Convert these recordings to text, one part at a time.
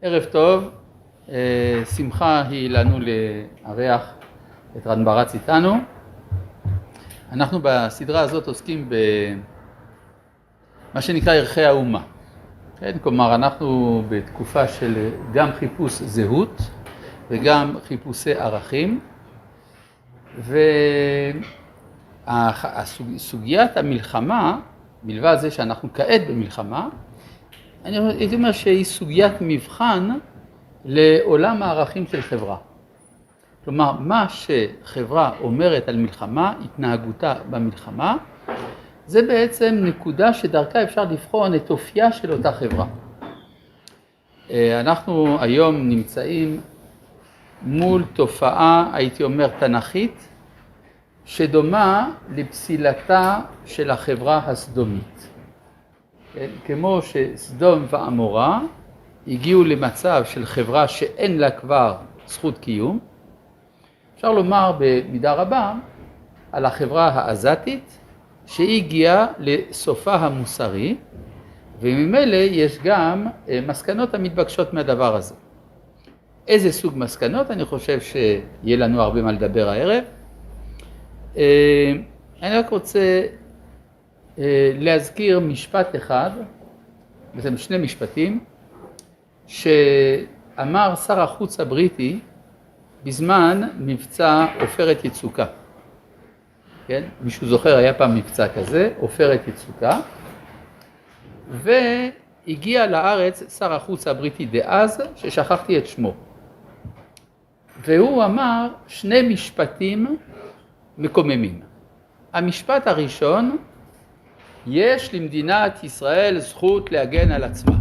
ערב טוב, שמחה היא לנו לארח את רן ברץ איתנו. אנחנו בסדרה הזאת עוסקים במה שנקרא ערכי האומה. כן? כלומר, אנחנו בתקופה של גם חיפוש זהות וגם חיפושי ערכים. וסוגיית המלחמה, מלבד זה שאנחנו כעת במלחמה, אני הייתי אומר שהיא סוגיית מבחן לעולם הערכים של חברה. כלומר, מה שחברה אומרת על מלחמה, התנהגותה במלחמה, זה בעצם נקודה שדרכה אפשר לבחון את אופייה של אותה חברה. אנחנו היום נמצאים מול תופעה, הייתי אומר, תנ"כית, שדומה לפסילתה של החברה הסדומית. כמו שסדום ועמורה הגיעו למצב של חברה שאין לה כבר זכות קיום, אפשר לומר במידה רבה על החברה העזתית שהיא הגיעה לסופה המוסרי, וממילא יש גם מסקנות המתבקשות מהדבר הזה. איזה סוג מסקנות? אני חושב שיהיה לנו הרבה מה לדבר הערב. אני רק רוצה להזכיר משפט אחד, בעצם שני משפטים, שאמר שר החוץ הבריטי בזמן מבצע עופרת יצוקה. כן? מישהו זוכר, היה פעם מבצע כזה, עופרת יצוקה, והגיע לארץ שר החוץ הבריטי דאז, ששכחתי את שמו. והוא אמר שני משפטים מקוממים. המשפט הראשון, יש למדינת ישראל זכות להגן על עצמה.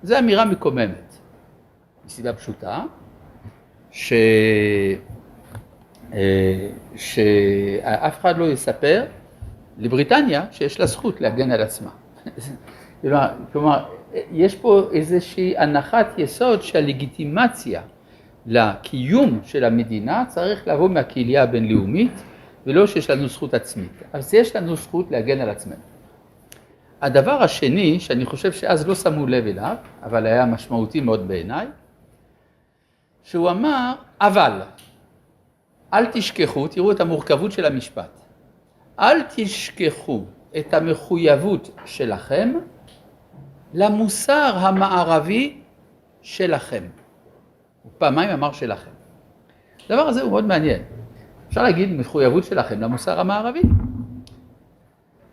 זו אמירה מקוממת. מסיבה פשוטה, שאף אחד לא יספר לבריטניה שיש לה זכות להגן על עצמה. כלומר, יש פה איזושהי הנחת יסוד שהלגיטימציה לקיום של המדינה צריך לבוא מהקהילה הבינלאומית, ולא שיש לנו זכות עצמית. אז יש לנו זכות להגן על עצמנו. הדבר השני, שאני חושב שאז לא שמו לב אליו, אבל היה משמעותי מאוד בעיניי, שהוא אמר, אבל, אל תשכחו, תראו את המורכבות של המשפט, אל תשכחו את המחויבות שלכם למוסר המערבי שלכם. הוא פעמיים אמר שלכם. הדבר הזה הוא מאוד מעניין. אפשר להגיד מחויבות שלכם למוסר המערבי.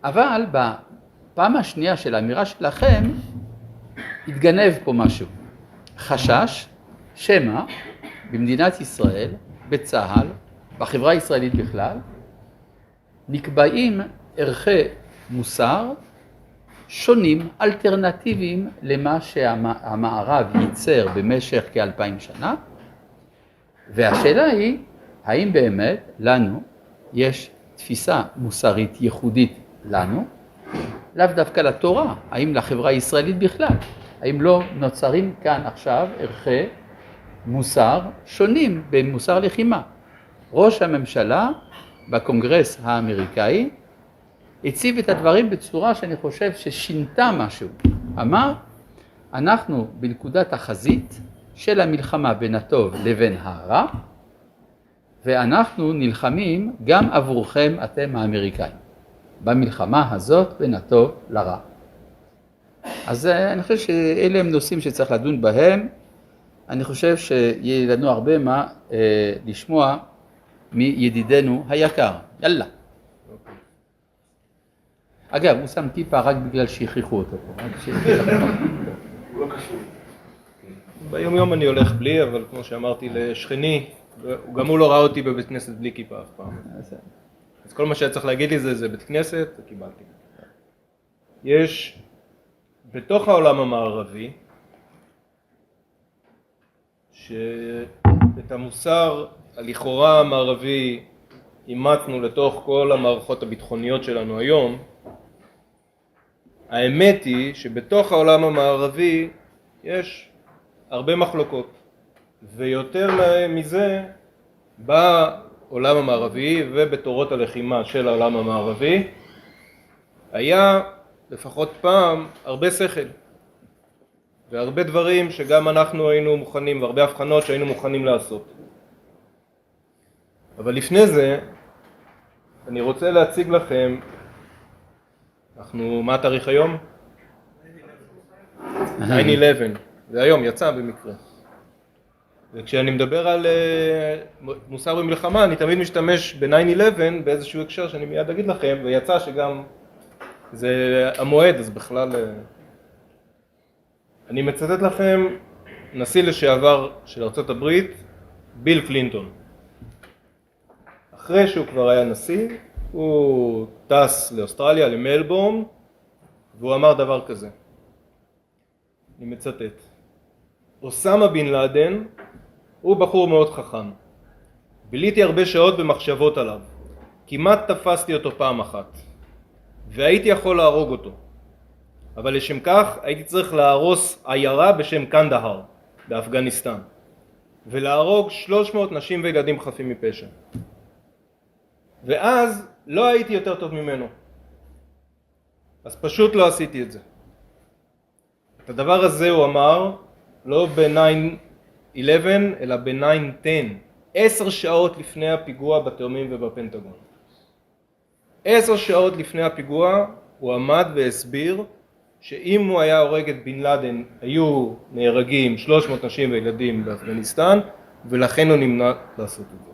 אבל בפעם השנייה של האמירה שלכם, התגנב פה משהו. חשש, שמא, במדינת ישראל, בצה"ל, בחברה הישראלית בכלל, נקבעים ערכי מוסר שונים, אלטרנטיביים למה שהמערב ייצר במשך כ2000 שנה. והשאלה היא, האם באמת לנו יש תפיסה מוסרית ייחודית לנו, לאו דווקא לתורה, האם לחברה הישראלית בכלל, האם לא נוצרים כאן עכשיו ערכי מוסר שונים במוסר לחימה. ראש הממשלה בקונגרס האמריקאי הציב את הדברים בצורה שאני חושב ששינתה משהו. אמר, אנחנו בנקודת החזית של המלחמה בין הטוב לבין הרע, ואנחנו נלחמים גם עבורכם אתם האמריקאים, במלחמה הזאת בין הטוב לרע. אז אני חושב שאלה הם נושאים שצריך לדון בהם. אני חושב שיהיה לנו הרבה מה לשמוע מידידנו היקר. יאללה. אגב, הוא שם כיפה רק בגלל שהכריחו אותו פה. הוא לא קשור. ביום יום אני הולך בלי, אבל כמו שאמרתי לשכני, גם הוא לא ראה אותי בבית כנסת בלי כיפה אף פעם. אז כל מה שהיה צריך להגיד לי זה בית כנסת, קיבלתי. יש בתוך העולם המערבי, שאת המוסר הלכאורה המערבי אימצנו לתוך כל המערכות הביטחוניות שלנו היום, האמת היא שבתוך העולם המערבי יש הרבה מחלוקות, ויותר מזה בעולם המערבי ובתורות הלחימה של העולם המערבי היה לפחות פעם הרבה שכל. והרבה דברים שגם אנחנו היינו מוכנים, והרבה הבחנות שהיינו מוכנים לעשות. אבל לפני זה, אני רוצה להציג לכם, מה התאריך היום? 9/11, זה היום, יצא במקרה. וכשאני מדבר על מוסר במלחמה, אני תמיד משתמש ב-9/11 באיזשהו הקשר שאני מיד אגיד לכם, ויצא שגם זה המועד, אז בכלל... אני מצטט לכם נשיא לשעבר של ארצות הברית, ביל קלינטון. אחרי שהוא כבר היה נשיא, הוא טס לאוסטרליה, למלבורן, והוא אמר דבר כזה. אני מצטט. אוסמה בן לאדן הוא בחור מאוד חכם. ביליתי הרבה שעות במחשבות עליו. כמעט תפסתי אותו פעם אחת. והייתי יכול להרוג אותו. אבל לשם כך הייתי צריך להרוס עיירה בשם קנדהר באפגניסטן. ולהרוג 300 נשים וילדים חפים מפשע. ואז לא הייתי יותר טוב ממנו. אז פשוט לא עשיתי את זה. את הדבר הזה הוא אמר לא ב-9/11 אלא ב-9/10, 10 שעות לפני הפיגוע בתאומים ובפנטגון. 10 שעות לפני הפיגוע הוא עמד והסביר שאם הוא היה הורג את בן לאדן היו נהרגים 300 נשים וילדים באפגניסטן, ולכן הוא נמנע לעשות את זה.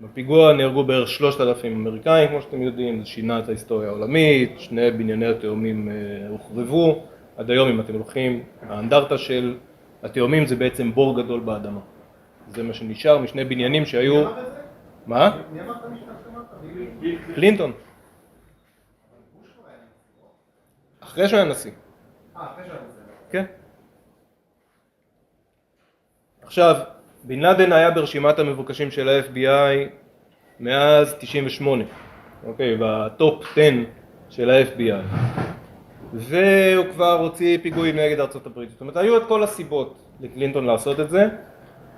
בפיגוע נהרגו בערך 3,000 אמריקאים, כמו שאתם יודעים, זה שינה את ההיסטוריה העולמית, 2 בנייני התאומים הוחרבו. עד היום אם אתם הולכים, האנדרטה של התאומים זה בעצם בור גדול באדמה. זה מה שנשאר משני בניינים שהיו... מה? מי אמרת משפט? קלינטון. אחרי שהוא היה נשיא. אחרי שהוא היה נשיא. כן. עכשיו, בן לאדן היה ברשימת המבוקשים של ה-FBI מאז 98, אוקיי, בטופ 10 של ה-FBI. והוא כבר הוציא פיגועים נגד ארצות הברית. זאת אומרת, היו את כל הסיבות לקלינטון לעשות את זה,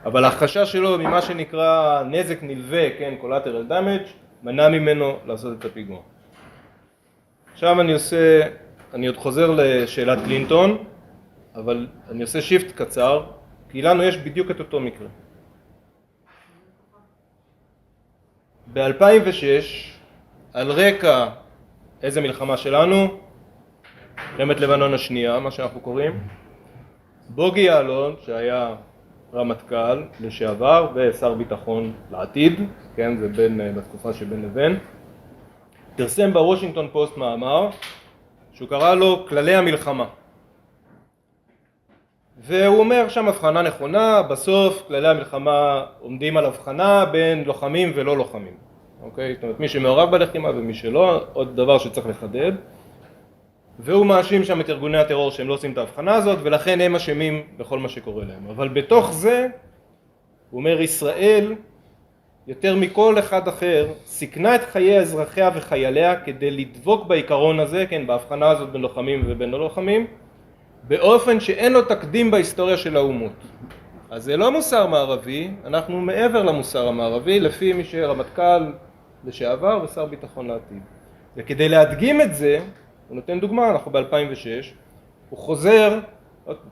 אבל החשש שלו ממה שנקרא נזק נלווה, כן, collateral damage, מנע ממנו לעשות את הפיגוע. עכשיו אני עוד חוזר לשאלת קלינטון, אבל אני עושה שיפט קצר, כי לנו יש בדיוק את אותו מקרה. ב-2006, על רקע איזה מלחמה שלנו, מלחמת לבנון השנייה, מה שאנחנו קוראים, בוגי יעלון, שהיה רמטכ"ל לשעבר ושר ביטחון לעתיד, כן, זה בתקופה שבין לבין, פרסם בוושינגטון פוסט מאמר שהוא קרא לו כללי המלחמה. והוא אומר שם הבחנה נכונה, בסוף כללי המלחמה עומדים על הבחנה בין לוחמים ולא לוחמים. אוקיי? זאת אומרת, מי שמעורב בלחימה ומי שלא, עוד דבר שצריך לחדד. והוא מאשים שם את ארגוני הטרור שהם לא עושים את ההבחנה הזאת, ולכן הם אשמים בכל מה שקורה להם. אבל בתוך זה, הוא אומר, ישראל, יותר מכל אחד אחר, סיכנה את חיי אזרחיה וחייליה כדי לדבוק בעיקרון הזה, כן, בהבחנה הזאת בין לוחמים ובין לא לוחמים, באופן שאין לו תקדים בהיסטוריה של האומות. אז זה לא מוסר מערבי, אנחנו מעבר למוסר המערבי, לפי מי שרמטכ"ל לשעבר ושר ביטחון לעתיד. וכדי להדגים את זה, הוא נותן דוגמה, אנחנו ב-2006, הוא חוזר,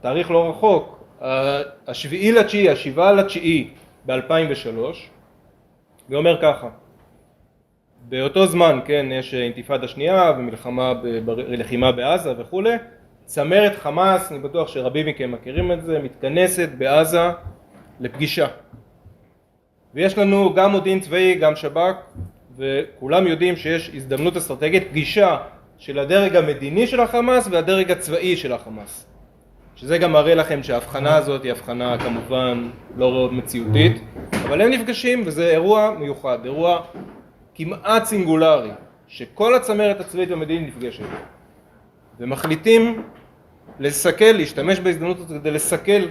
תאריך לא רחוק, ה-7/9 ב-2003, ואומר ככה, באותו זמן, כן, יש אינתיפאדה שנייה ומלחמה בלחימה בעזה וכו', צמרת חמאס, אני בטוח שרבים מכם מכירים את זה, מתכנסת בעזה לפגישה. ויש לנו גם מודיעין צבאי, גם שב"כ, וכולם יודעים שיש הזדמנות אסטרטגית, פגישה של הדרג המדיני של החמאס והדרג הצבאי של החמאס. שזה גם מראה לכם שההבחנה הזאת היא הבחנה כמובן לא מציאותית, אבל הם נפגשים וזה אירוע מיוחד, אירוע כמעט סינגולרי, שכל הצמרת הצבאית והמדינית נפגשת. ומחליטים להשתמש בהזדמנות הזאת כדי לסכל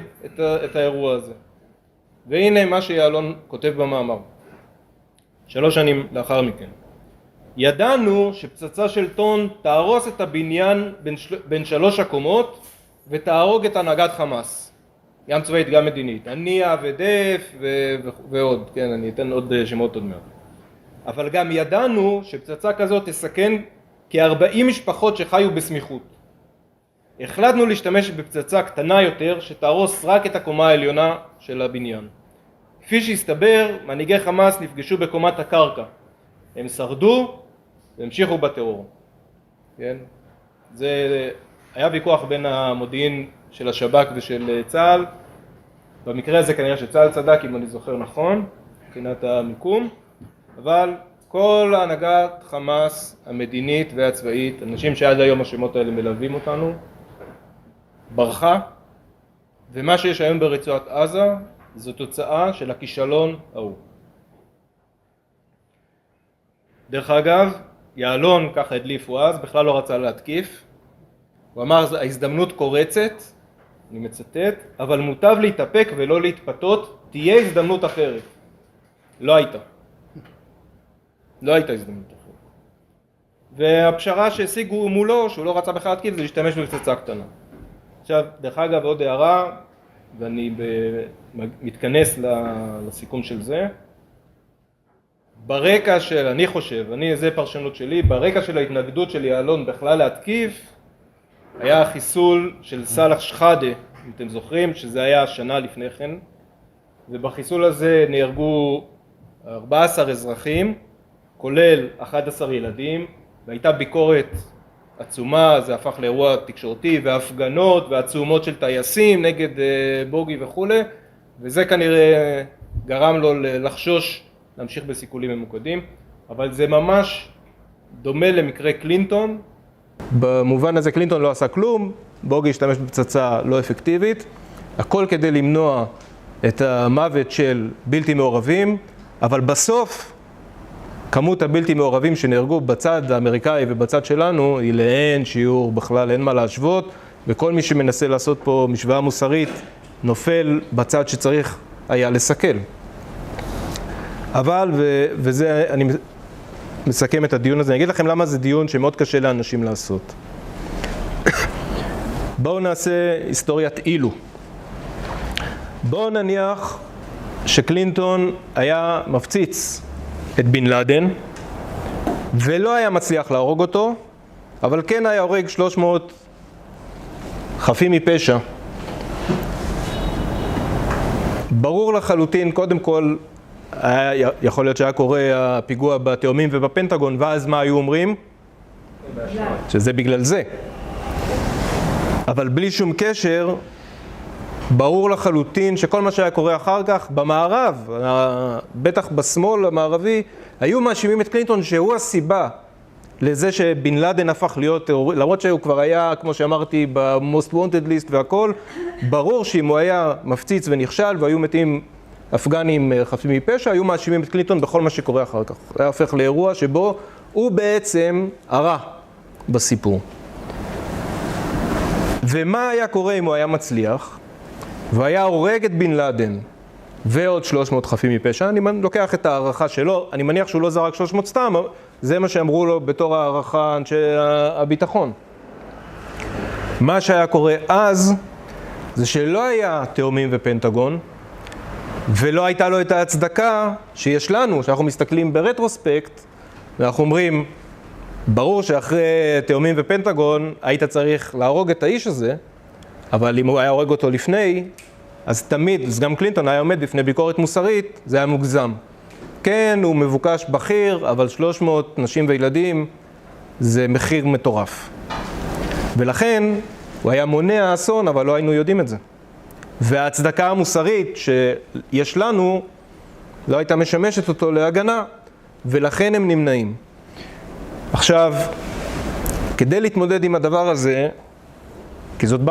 את האירוע הזה. והנה מה שיעלון כותב במאמר, 3 שנים לאחר מכן. ידענו שפצצה של טון תהרוס את הבניין בין 3 הקומות ותהרוג את הנהגת חמאס. גם צבאית, גם מדינית. הנייה ודף ועוד, כן, אני אתן עוד שמות עוד מעט. אבל גם ידענו שפצצה כזאת תסכן כ-40 משפחות שחיו בסמיכות. החלטנו להשתמש בפצצה קטנה יותר שתהרוס רק את הקומה העליונה של הבניין. כפי שהסתבר, מנהיגי חמאס נפגשו בקומת הקרקע. הם שרדו והמשיכו בטרור. כן? זה היה ויכוח בין המודיעין של השב"כ ושל צה"ל. במקרה הזה כנראה שצה"ל צדק, אם אני זוכר נכון, מבחינת המיקום. אבל כל ההנהגת חמאס המדינית והצבאית, אנשים שעד היום השמות האלה מלווים אותנו, ברחה, ומה שיש היום ברצועת עזה זו תוצאה של הכישלון ההוא. דרך אגב, יעלון, ככה הדליפו אז, בכלל לא רצה להתקיף. הוא אמר, ההזדמנות קורצת, אני מצטט, אבל מוטב להתאפק ולא להתפתות, תהיה הזדמנות אחרת. לא הייתה. לא הייתה הזדמנות אחרת. והפשרה שהשיגו מולו, שהוא לא רצה בכלל להתקיף, זה להשתמש בפצצה קטנה. עכשיו, דרך אגב, עוד הערה, ואני מתכנס לסיכום של זה. ברקע של, אני חושב, זה פרשנות שלי, ברקע של ההתנגדות של יעלון בכלל להתקיף, היה החיסול של סלאח שחאדה, אם אתם זוכרים, שזה היה שנה לפני כן, ובחיסול הזה נהרגו 14 אזרחים, כולל 11 ילדים, והייתה ביקורת עצומה, זה הפך לאירוע תקשורתי, והפגנות ועצומות של טייסים נגד בוגי וכו', וזה כנראה גרם לו לחשוש להמשיך בסיכולים ממוקדים, אבל זה ממש דומה למקרה קלינטון. במובן הזה קלינטון לא עשה כלום, בוגי השתמש בפצצה לא אפקטיבית, הכל כדי למנוע את המוות של בלתי מעורבים, אבל בסוף כמות הבלתי מעורבים שנהרגו בצד האמריקאי ובצד שלנו היא לאין שיעור, בכלל אין מה להשוות, וכל מי שמנסה לעשות פה משוואה מוסרית נופל בצד שצריך היה לסכל. אבל, וזה, אני מסכם את הדיון הזה, אני אגיד לכם למה זה דיון שמאוד קשה לאנשים לעשות. בואו נעשה היסטוריית אילו. בואו נניח שקלינטון היה מפציץ את בן לאדן, ולא היה מצליח להרוג אותו, אבל כן היה הורג 300 חפים מפשע. ברור לחלוטין, קודם כל, יכול להיות שהיה קורה הפיגוע בתאומים ובפנטגון, ואז מה היו אומרים? שזה בגלל זה. אבל בלי שום קשר, ברור לחלוטין שכל מה שהיה קורה אחר כך, במערב, בטח בשמאל המערבי, היו מאשימים את קלינטון שהוא הסיבה לזה שבן לאדן הפך להיות טרוריסט, למרות שהוא כבר היה, כמו שאמרתי, ב-most wanted list והכל, ברור שאם הוא היה מפציץ ונכשל והיו מתים אפגנים חפים מפשע, היו מאשימים את קלינטון בכל מה שקורה אחר כך. זה היה הופך לאירוע שבו הוא בעצם הרע בסיפור. ומה היה קורה אם הוא היה מצליח? והיה הורג את בן לאדן ועוד 300 חפים מפשע, אני לוקח את הערכה שלו, אני מניח שהוא לא זרק 300 סתם, זה מה שאמרו לו בתור הערכה אנשי הביטחון. מה שהיה קורה אז, זה שלא היה תאומים ופנטגון, ולא הייתה לו את ההצדקה שיש לנו, שאנחנו מסתכלים ברטרוספקט, ואנחנו אומרים, ברור שאחרי תאומים ופנטגון היית צריך להרוג את האיש הזה, אבל אם הוא היה הורג אותו לפני, אז תמיד, אז גם קלינטון היה עומד בפני ביקורת מוסרית, זה היה מוגזם. כן, הוא מבוקש בכיר, אבל 300 נשים וילדים זה מחיר מטורף. ולכן הוא היה מונע אסון, אבל לא היינו יודעים את זה. וההצדקה המוסרית שיש לנו לא הייתה משמשת אותו להגנה, ולכן הם נמנעים. עכשיו, כדי להתמודד עם הדבר הזה, כי זאת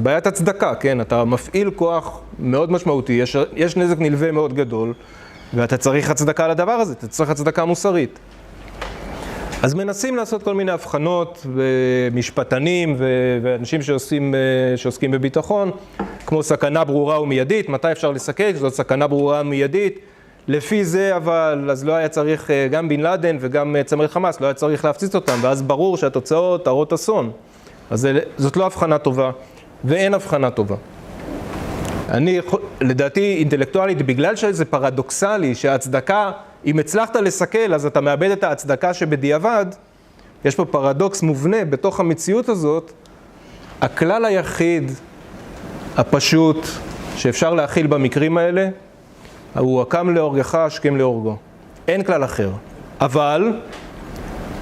בעיית הצדקה, כן? אתה מפעיל כוח מאוד משמעותי, יש נזק נלווה מאוד גדול, ואתה צריך הצדקה לדבר הזה, אתה צריך הצדקה מוסרית. אז מנסים לעשות כל מיני הבחנות, ומשפטנים ואנשים שעוסקים בביטחון, כמו סכנה ברורה ומיידית, מתי אפשר לסכל, זאת סכנה ברורה ומיידית. לפי זה אבל, אז לא היה צריך גם בן לאדן וגם צמרת חמאס, לא היה צריך להפציץ אותם, ואז ברור שהתוצאות הרות אסון. אז זאת לא הבחנה טובה, ואין הבחנה טובה. לדעתי אינטלקטואלית, בגלל שזה פרדוקסלי, שההצדקה, אם הצלחת לסכל, אז אתה מאבד את ההצדקה שבדיעבד, יש פה פרדוקס מובנה בתוך המציאות הזאת, הכלל היחיד, הפשוט, שאפשר להכיל במקרים האלה, הוא הקם להורגך, השכם להורגו. אין כלל אחר. אבל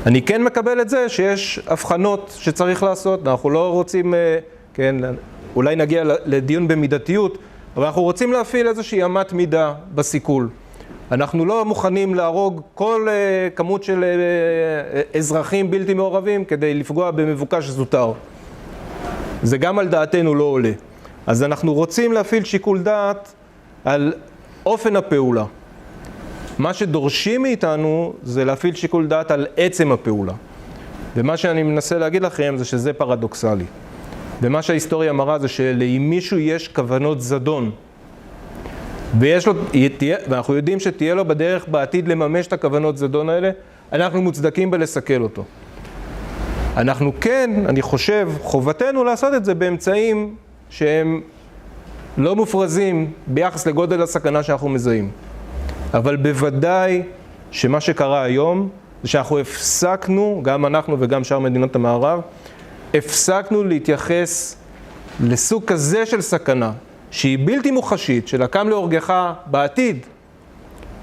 אני כן מקבל את זה שיש הבחנות שצריך לעשות. אנחנו לא רוצים, כן, אולי נגיע לדיון במידתיות, אבל אנחנו רוצים להפעיל איזושהי אמת מידה בסיכול. אנחנו לא מוכנים להרוג כל כמות של אזרחים בלתי מעורבים כדי לפגוע במבוקש זוטר. זה גם על דעתנו לא עולה. אז אנחנו רוצים להפעיל שיקול דעת על אופן הפעולה. מה שדורשים מאיתנו זה להפעיל שיקול דעת על עצם הפעולה. ומה שאני מנסה להגיד לכם זה שזה פרדוקסלי. ומה שההיסטוריה מראה זה שלאם מישהו יש כוונות זדון, ואנחנו יודעים שתהיה לו בדרך בעתיד לממש את הכוונות זדון האלה, אנחנו מוצדקים בלסכל אותו. אנחנו כן, אני חושב, חובתנו לעשות את זה באמצעים שהם לא מופרזים ביחס לגודל הסכנה שאנחנו מזהים. אבל בוודאי שמה שקרה היום, זה שאנחנו הפסקנו, גם אנחנו וגם שאר מדינות המערב, הפסקנו להתייחס לסוג כזה של סכנה, שהיא בלתי מוחשית, של הקם להורגך בעתיד.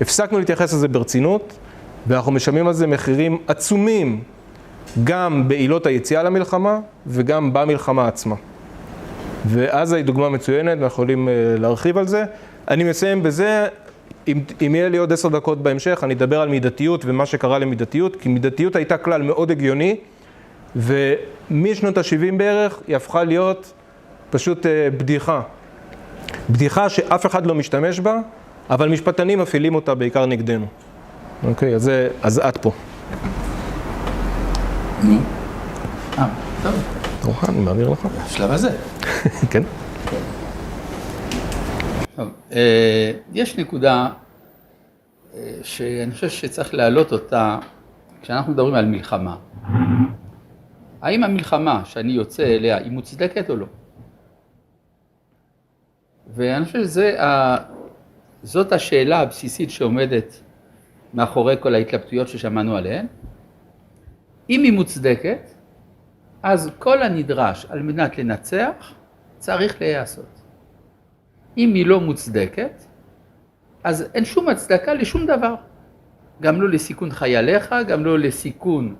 הפסקנו להתייחס לזה ברצינות, ואנחנו משלמים על זה מחירים עצומים, גם בעילות היציאה למלחמה, וגם במלחמה עצמה. ואז היא דוגמה מצוינת, ואנחנו יכולים להרחיב על זה. אני מסיים בזה, אם יהיה לי עוד 10 דקות בהמשך, אני אדבר על מידתיות ומה שקרה למידתיות, כי מידתיות הייתה כלל מאוד הגיוני, ומשנות ה-70 בערך היא הפכה להיות פשוט בדיחה. בדיחה שאף אחד לא משתמש בה, אבל משפטנים מפעילים אותה בעיקר נגדנו. אוקיי, אז עד פה. טוב. תורך, אני מעביר לך. בשלב הזה. כן. טוב, יש נקודה שאני חושב שצריך להעלות אותה כשאנחנו מדברים על מלחמה. האם המלחמה שאני יוצא אליה היא מוצדקת או לא? ואני חושב שזאת השאלה הבסיסית שעומדת מאחורי כל ההתלבטויות ששמענו עליהן. אם היא מוצדקת, אז כל הנדרש על מנת לנצח צריך להיעשות. אם היא לא מוצדקת, אז אין שום הצדקה לשום דבר. גם לא לסיכון חייליך, גם לא לסיכון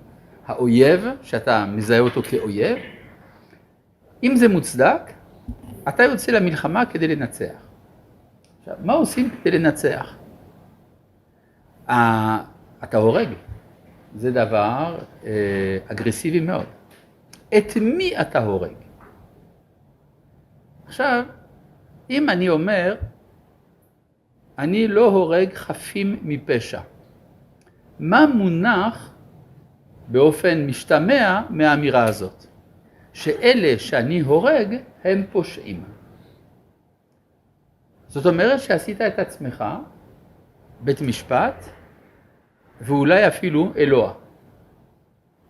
האויב, שאתה מזהה אותו כאויב. אם זה מוצדק, אתה יוצא למלחמה כדי לנצח. עכשיו, מה עושים כדי לנצח? אתה הורג. זה דבר אגרסיבי מאוד. את מי אתה הורג? עכשיו, אם אני אומר, אני לא הורג חפים מפשע, מה מונח באופן משתמע מהאמירה הזאת? שאלה שאני הורג הם פושעים. זאת אומרת שעשית את עצמך בית משפט, ואולי אפילו אלוה.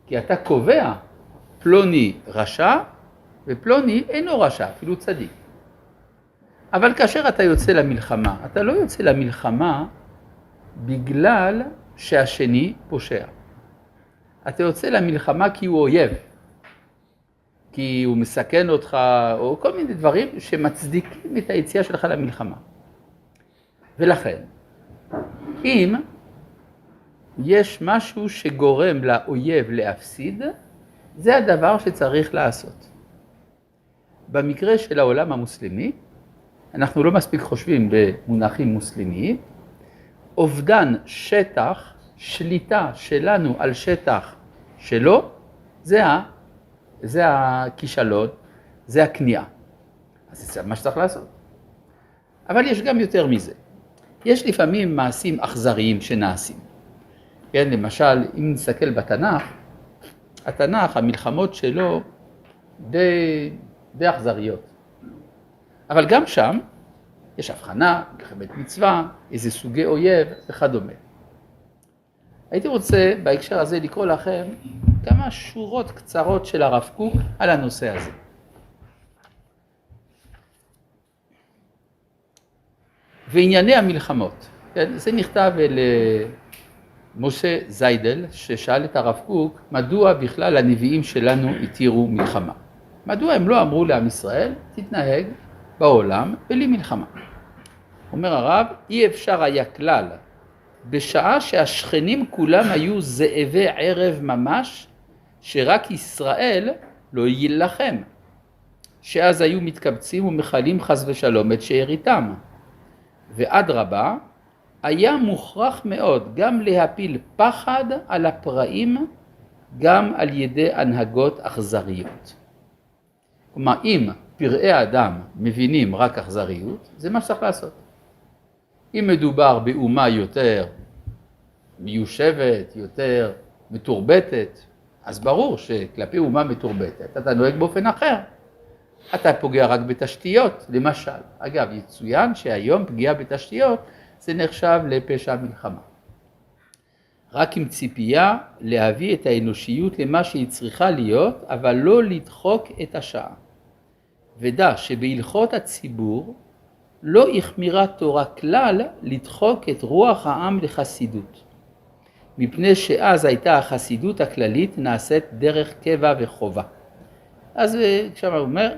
כי אתה קובע פלוני רשע, ופלוני אינו רשע, אפילו צדיק. אבל כאשר אתה יוצא למלחמה, אתה לא יוצא למלחמה בגלל שהשני פושע. אתה יוצא למלחמה כי הוא אויב, כי הוא מסכן אותך, או כל מיני דברים שמצדיקים את היציאה שלך למלחמה. ולכן, אם יש משהו שגורם לאויב להפסיד, זה הדבר שצריך לעשות. במקרה של העולם המוסלמי, אנחנו לא מספיק חושבים במונחים מוסלמיים, אובדן שטח, שליטה שלנו על שטח שלו, זה הכישלון, זה הכניעה. אז זה מה שצריך לעשות. אבל יש גם יותר מזה. יש לפעמים מעשים אכזריים שנעשים. כן, למשל, אם נסתכל בתנ"ך, התנ"ך, המלחמות שלו די אכזריות. אבל גם שם יש הבחנה, מלחמת מצווה, איזה סוגי אויב וכדומה. הייתי רוצה בהקשר הזה לקרוא לכם כמה שורות קצרות של הרב קוק על הנושא הזה. וענייני המלחמות. זה נכתב למשה זיידל, ששאל את הרב קוק, מדוע בכלל הנביאים שלנו התירו מלחמה. מדוע הם לא אמרו לעם ישראל, תתנהג בעולם בלי מלחמה. אומר הרב, אי אפשר היה כלל, בשעה שהשכנים כולם היו זאבי ערב ממש, שרק ישראל לא יילחם, שאז היו מתקבצים ומחלים חס ושלום את שאריתם. ועד רבה, היה מוכרח מאוד גם להפיל פחד על הפראים, גם על ידי הנהגות אכזריות. כלומר, אם פראי האדם מבינים רק אכזריות, זה מה שצריך לעשות. אם מדובר באומה יותר מיושבת, יותר מתורבתת, אז ברור שכלפי אומה מתורבתת אתה נוהג באופן אחר. אתה פוגע רק בתשתיות, למשל. אגב, יצוין שהיום פגיעה בתשתיות זה נחשב לפשע מלחמה. רק עם ציפייה להביא את האנושיות למה שהיא צריכה להיות, אבל לא לדחוק את השעה. ודע שבהלכות הציבור לא החמירה תורה כלל לדחוק את רוח העם לחסידות. מפני שאז הייתה החסידות הכללית נעשית דרך קבע וחובה. אז כשאתה אומר,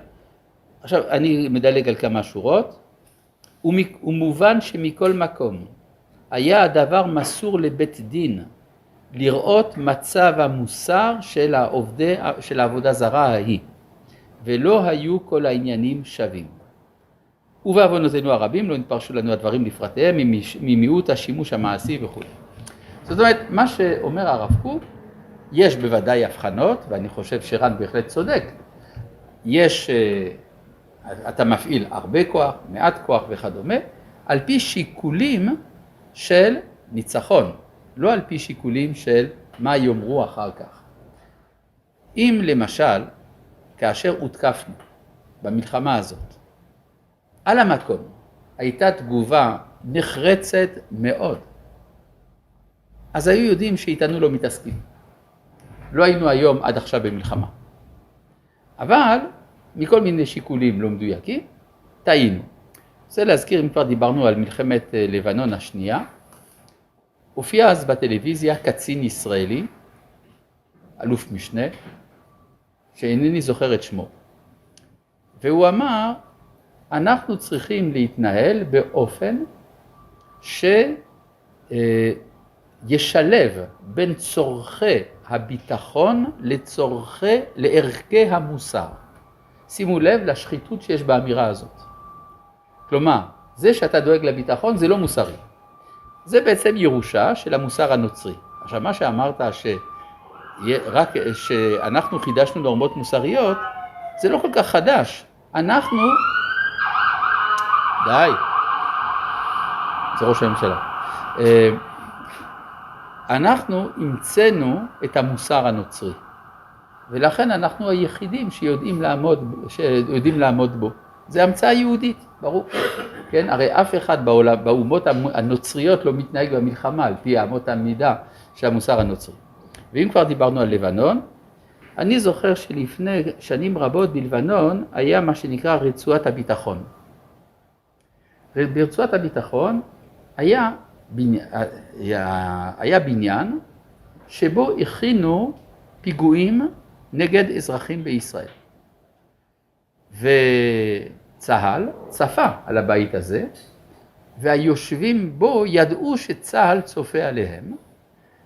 עכשיו אני מדלג על כמה שורות, ומובן שמכל מקום היה הדבר מסור לבית דין לראות מצב המוסר של העבודה זרה ההיא, ולא היו כל העניינים שווים. ובעוונותינו הרבים לא נתפרשו לנו הדברים לפרטיהם ממיעוט השימוש המעשי וכו'. זאת אומרת, מה שאומר הרב קוק, יש בוודאי הבחנות, ואני חושב שרן בהחלט צודק. יש, אתה מפעיל הרבה כוח, מעט כוח וכדומה, על פי שיקולים של ניצחון, לא על פי שיקולים של מה יאמרו אחר כך. אם למשל, כאשר הותקפנו במלחמה הזאת, על המקום הייתה תגובה נחרצת מאוד, אז היו יודעים שאיתנו לא מתעסקים. לא היינו היום עד עכשיו במלחמה. אבל מכל מיני שיקולים לא מדויקים, טעינו. רוצה להזכיר, אם כבר דיברנו על מלחמת לבנון השנייה, הופיע אז בטלוויזיה קצין ישראלי, אלוף משנה, שאינני זוכר את שמו. והוא אמר, אנחנו צריכים להתנהל באופן שישלב בין צורכי הביטחון לערכי המוסר. שימו לב לשחיתות שיש באמירה הזאת. כלומר, זה שאתה דואג לביטחון זה לא מוסרי. זה בעצם ירושה של המוסר הנוצרי. עכשיו, מה שאמרת רק שאנחנו חידשנו נורמות מוסריות, זה לא כל כך חדש. אנחנו... די. זה ראש הממשלה. אנחנו המצאנו את המוסר הנוצרי. ולכן אנחנו היחידים שיודעים לעמוד בו. זה המצאה יהודית, ברור. כן? הרי אף אחד בעולם, באומות הנוצריות לא מתנהג במלחמה על פי אמות המידה של המוסר הנוצרי. ואם כבר דיברנו על לבנון, אני זוכר שלפני שנים רבות בלבנון היה מה שנקרא רצועת הביטחון. ברצועת הביטחון היה בניין שבו הכינו פיגועים נגד אזרחים בישראל. וצהל צפה על הבית הזה, והיושבים בו ידעו שצהל צופה עליהם,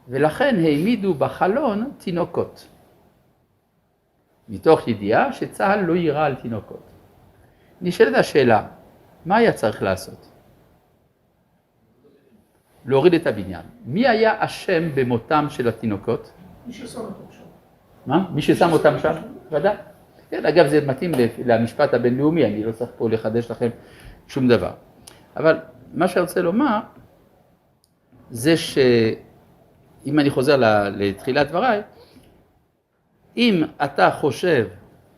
ולכן העמידו בחלון תינוקות. מתוך ידיעה שצהל לא יירה על תינוקות. נשאלת השאלה, מה היה צריך לעשות? להוריד את הבניין. מי היה אשם במותם של התינוקות? מי ששם אותם שם. מה? מי ששם אותם שם? ודאי. כן, אגב, זה מתאים למשפט הבינלאומי, אני לא צריך פה לחדש לכם שום דבר. אבל מה שאני רוצה לומר, זה שאם אני חוזר לתחילת דבריי, אם אתה חושב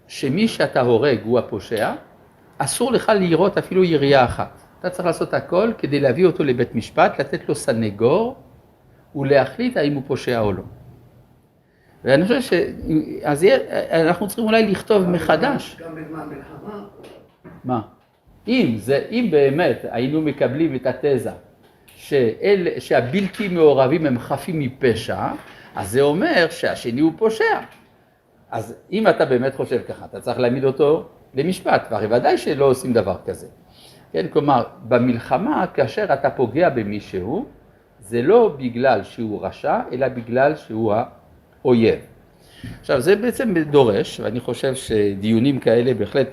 שמי שאתה הורג הוא הפושע, אסור לך לירות אפילו ירייה אחת. אתה צריך לעשות הכל כדי להביא אותו לבית משפט, לתת לו סנגור, ולהחליט האם הוא פושע או לא. ואני חושב אז אנחנו צריכים אולי לכתוב מחדש. גם בזמן מלחמה. מה? אם באמת היינו מקבלים את התזה שהבלתי מעורבים הם חפים מפשע, אז זה אומר שהשני הוא פושע. אז אם אתה באמת חושב ככה, אתה צריך להעמיד אותו למשפט, והרי ודאי שלא עושים דבר כזה. כן, כלומר, במלחמה, כאשר אתה פוגע במישהו, זה לא בגלל שהוא רשע, אלא בגלל שהוא האויב. עכשיו, זה בעצם דורש, ואני חושב שדיונים כאלה בהחלט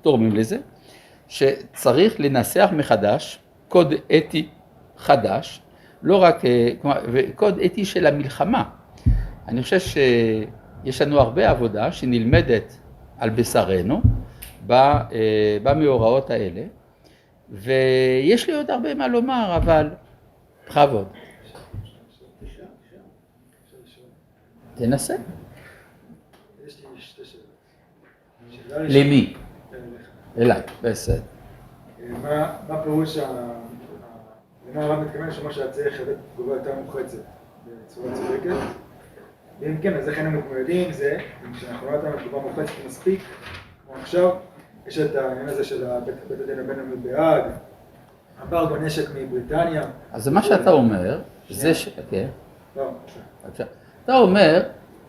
תורמים לזה, שצריך לנסח מחדש קוד אתי חדש, לא רק, כלומר, קוד אתי של המלחמה. אני חושב שיש לנו הרבה עבודה שנלמדת על בשרנו במאורעות האלה, ויש לי עוד הרבה מה לומר, אבל בכבוד. תנסה. יש לי שתי שאלות. למי? אליי, בסדר. מה פירוש, למה הרב מתכוון שמה שהיה צריך לתת תגובה יותר מוחצת בצורה צודקת? ואם כן, אז איך היינו מתמודדים עם זה, כשאנחנו לא נתנו תגובה מוחצת מספיק, כמו עכשיו, יש את העניין הזה של בית הדין הבינלאומי בהאג, אמברגו נשק מבריטניה. אז מה שאתה אומר, זה כן. לא, אתה אומר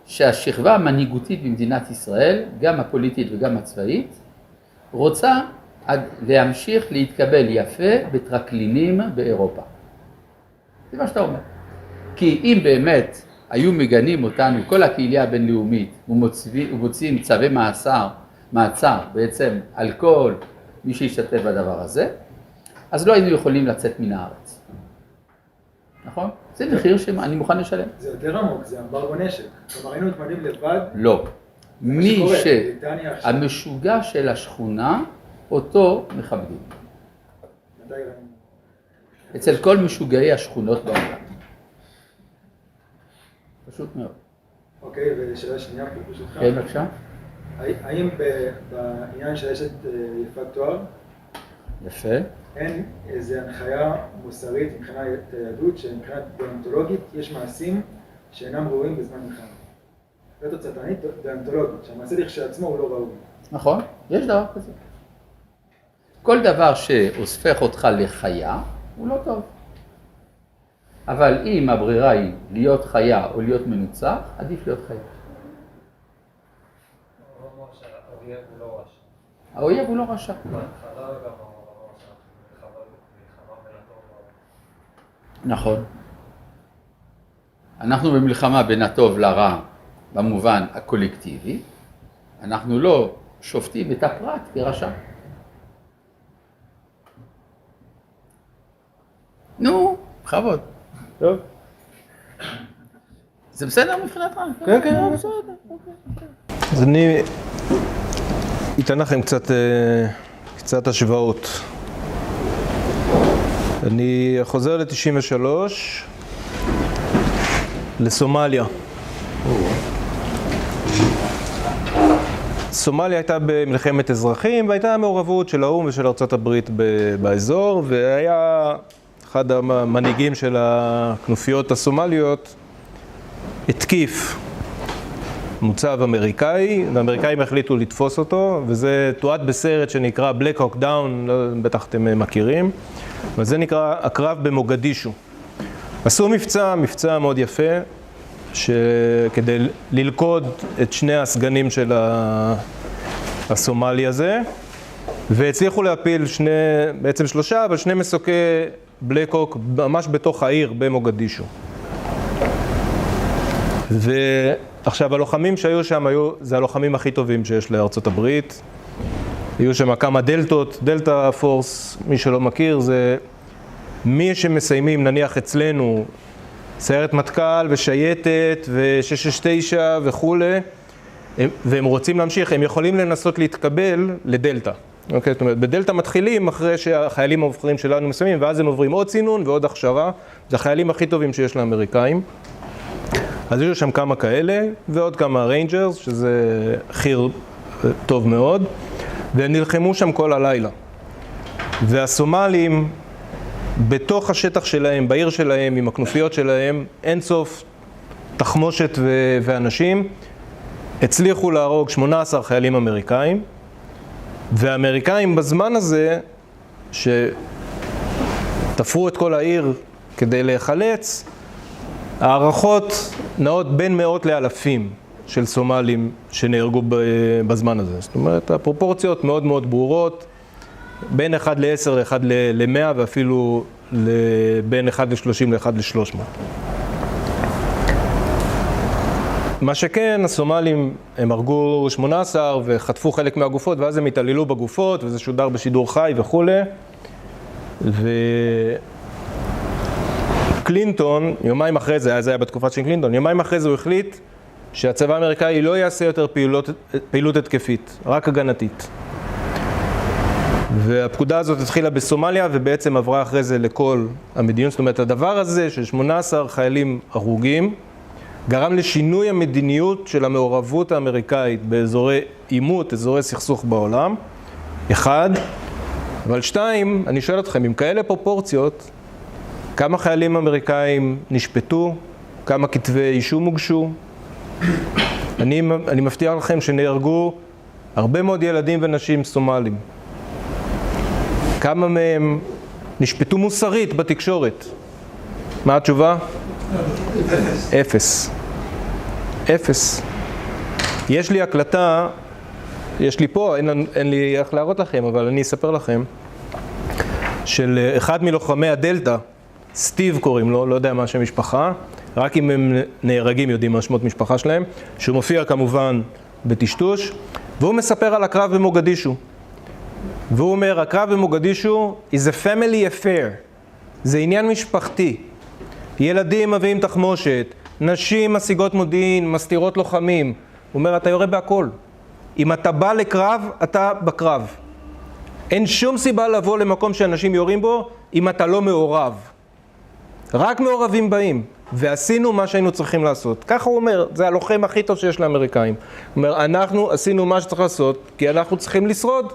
שהשכבה המנהיגותית במדינת ישראל, גם הפוליטית וגם הצבאית, רוצה להמשיך להתקבל יפה בטרקלינים באירופה. זה מה שאתה אומר. כי אם באמת היו מגנים אותנו, כל הקהילה הבינלאומית, ומוציאים צווי מעצר בעצם על כל מי שישתתף בדבר הזה, אז לא היינו יכולים לצאת מן הארץ. נכון? זה מחיר שאני מוכן לשלם. זה יותר עמוק, זה אמברגו נשק. כלומר, היינו מתמודדים לבד. לא. מי שהמשוגע של השכונה, אותו מכבדים. אצל כל משוגעי השכונות בעולם. פשוט מאוד. אוקיי, ושאלה שנייה, ברשותך. כן, בבקשה. האם בעניין של אשת יפת תואר, יפה. אין איזו הנחיה מוסרית מבחינת היהדות, שמבחינת דאונטולוגית יש מעשים שאינם ראויים בזמן מלחמה. לא תוצאתנית, דאונטולוגית, שהמעשה לכשעצמו הוא לא ראוי. נכון, יש דבר כזה. כל דבר שהופך אותך לחיה, הוא לא טוב. אבל אם הברירה היא להיות חיה או להיות מנוצח, עדיף להיות חיה. האויב הוא לא רשע. נכון. אנחנו במלחמה בין הטוב לרע במובן הקולקטיבי, אנחנו לא שופטים את הפרט כרשע. נו, בכבוד. טוב. זה בסדר מבחינתך? כן, כן. בסדר. אז אני אתן לכם קצת השוואות. אני חוזר ל-93, לסומליה. סומליה הייתה במלחמת אזרחים, והייתה מעורבות של האו"ם ושל ארצות הברית באזור, והיה אחד המנהיגים של הכנופיות הסומליות, התקיף מוצב אמריקאי, והאמריקאים החליטו לתפוס אותו, וזה תועד בסרט שנקרא Black Hawk Down, בטח אתם מכירים, וזה נקרא הקרב במוגדישו. עשו מבצע מאוד יפה, כדי ללכוד את שני הסגנים של הסומלי הזה, והצליחו להפיל בעצם שלושה, אבל שני מסוקי בלק הוק ממש בתוך העיר במוגדישו. ועכשיו הלוחמים שהיו שם זה הלוחמים הכי טובים שיש לארצות הברית. היו שם כמה דלתות, דלטה פורס, מי שלא מכיר, זה מי שמסיימים נניח אצלנו סיירת מטכ"ל ושייטת ו669 וכו', והם רוצים להמשיך, הם יכולים לנסות להתקבל לדלטה. אוקיי, זאת אומרת, בדלטה מתחילים אחרי שהחיילים המובחרים שלנו מסיימים, ואז הם עוברים עוד צינון ועוד הכשרה. זה החיילים הכי טובים שיש לאמריקאים. אז יש שם כמה כאלה, ועוד כמה ריינג'רס, שזה חיר טוב מאוד, והם נלחמו שם כל הלילה. והסומלים, בתוך השטח שלהם, בעיר שלהם, עם הכנופיות שלהם, אין סוף תחמושת ואנשים, הצליחו להרוג 18 חיילים אמריקאים, והאמריקאים בזמן הזה, שתפרו את כל העיר כדי להיחלץ, הערכות נעות בין מאות לאלפים של סומלים שנהרגו בזמן הזה. זאת אומרת, הפרופורציות מאוד מאוד ברורות, בין 1 ל-10 ל-1 ל-100 ואפילו בין 1 ל-30 ל-1 ל-300. מה שכן, הסומלים הם הרגו 18 וחטפו חלק מהגופות ואז הם התעללו בגופות וזה שודר בשידור חי וכו'. וקלינטון, יומיים אחרי זה, זה היה בתקופה של קלינטון, יומיים אחרי זה הוא החליט שהצבא האמריקאי לא יעשה יותר פעילות התקפית, רק הגנתית. והפקודה הזאת התחילה בסומליה ובעצם עברה אחרי זה לכל המדינות. זאת אומרת, הדבר הזה של 18 חיילים הרוגים גרם לשינוי המדיניות של המעורבות האמריקאית באזורי עימות, אזורי סכסוך בעולם. 1, אבל 2, אני שואל אתכם, עם כאלה פרופורציות, כמה חיילים אמריקאים נשפטו, כמה כתבי אישום הוגשו? אני מבטיח לכם שנהרגו הרבה מאוד ילדים ונשים סומלים. כמה מהם נשפטו מוסרית בתקשורת? מה התשובה? 0. 0. יש לי הקלטה, יש לי פה, אין לי איך להראות לכם, אבל אני אספר לכם, של אחד מלוחמי הדלטה, סטיב קוראים לו, לא יודע מה שם משפחה, רק אם הם נהרגים יודעים מה שמות משפחה שלהם, שהוא מופיע כמובן בטשטוש, והוא מספר על הקרב במוגדישו. והוא אומר, הקרב במוגדישו is a family affair, זה עניין משפחתי. ילדים מביאים תחמושת, נשים משיגות מודיעין, מסתירות לוחמים. הוא אומר, אתה יורה בהכל. אם אתה בא לקרב, אתה בקרב. אין שום סיבה לבוא למקום שאנשים יורים בו, אם אתה לא מעורב. רק מעורבים באים, ועשינו מה שהיינו צריכים לעשות. ככה הוא אומר, זה הלוחם הכי טוב שיש לאמריקאים. הוא אומר, אנחנו עשינו מה שצריך לעשות, כי אנחנו צריכים לשרוד.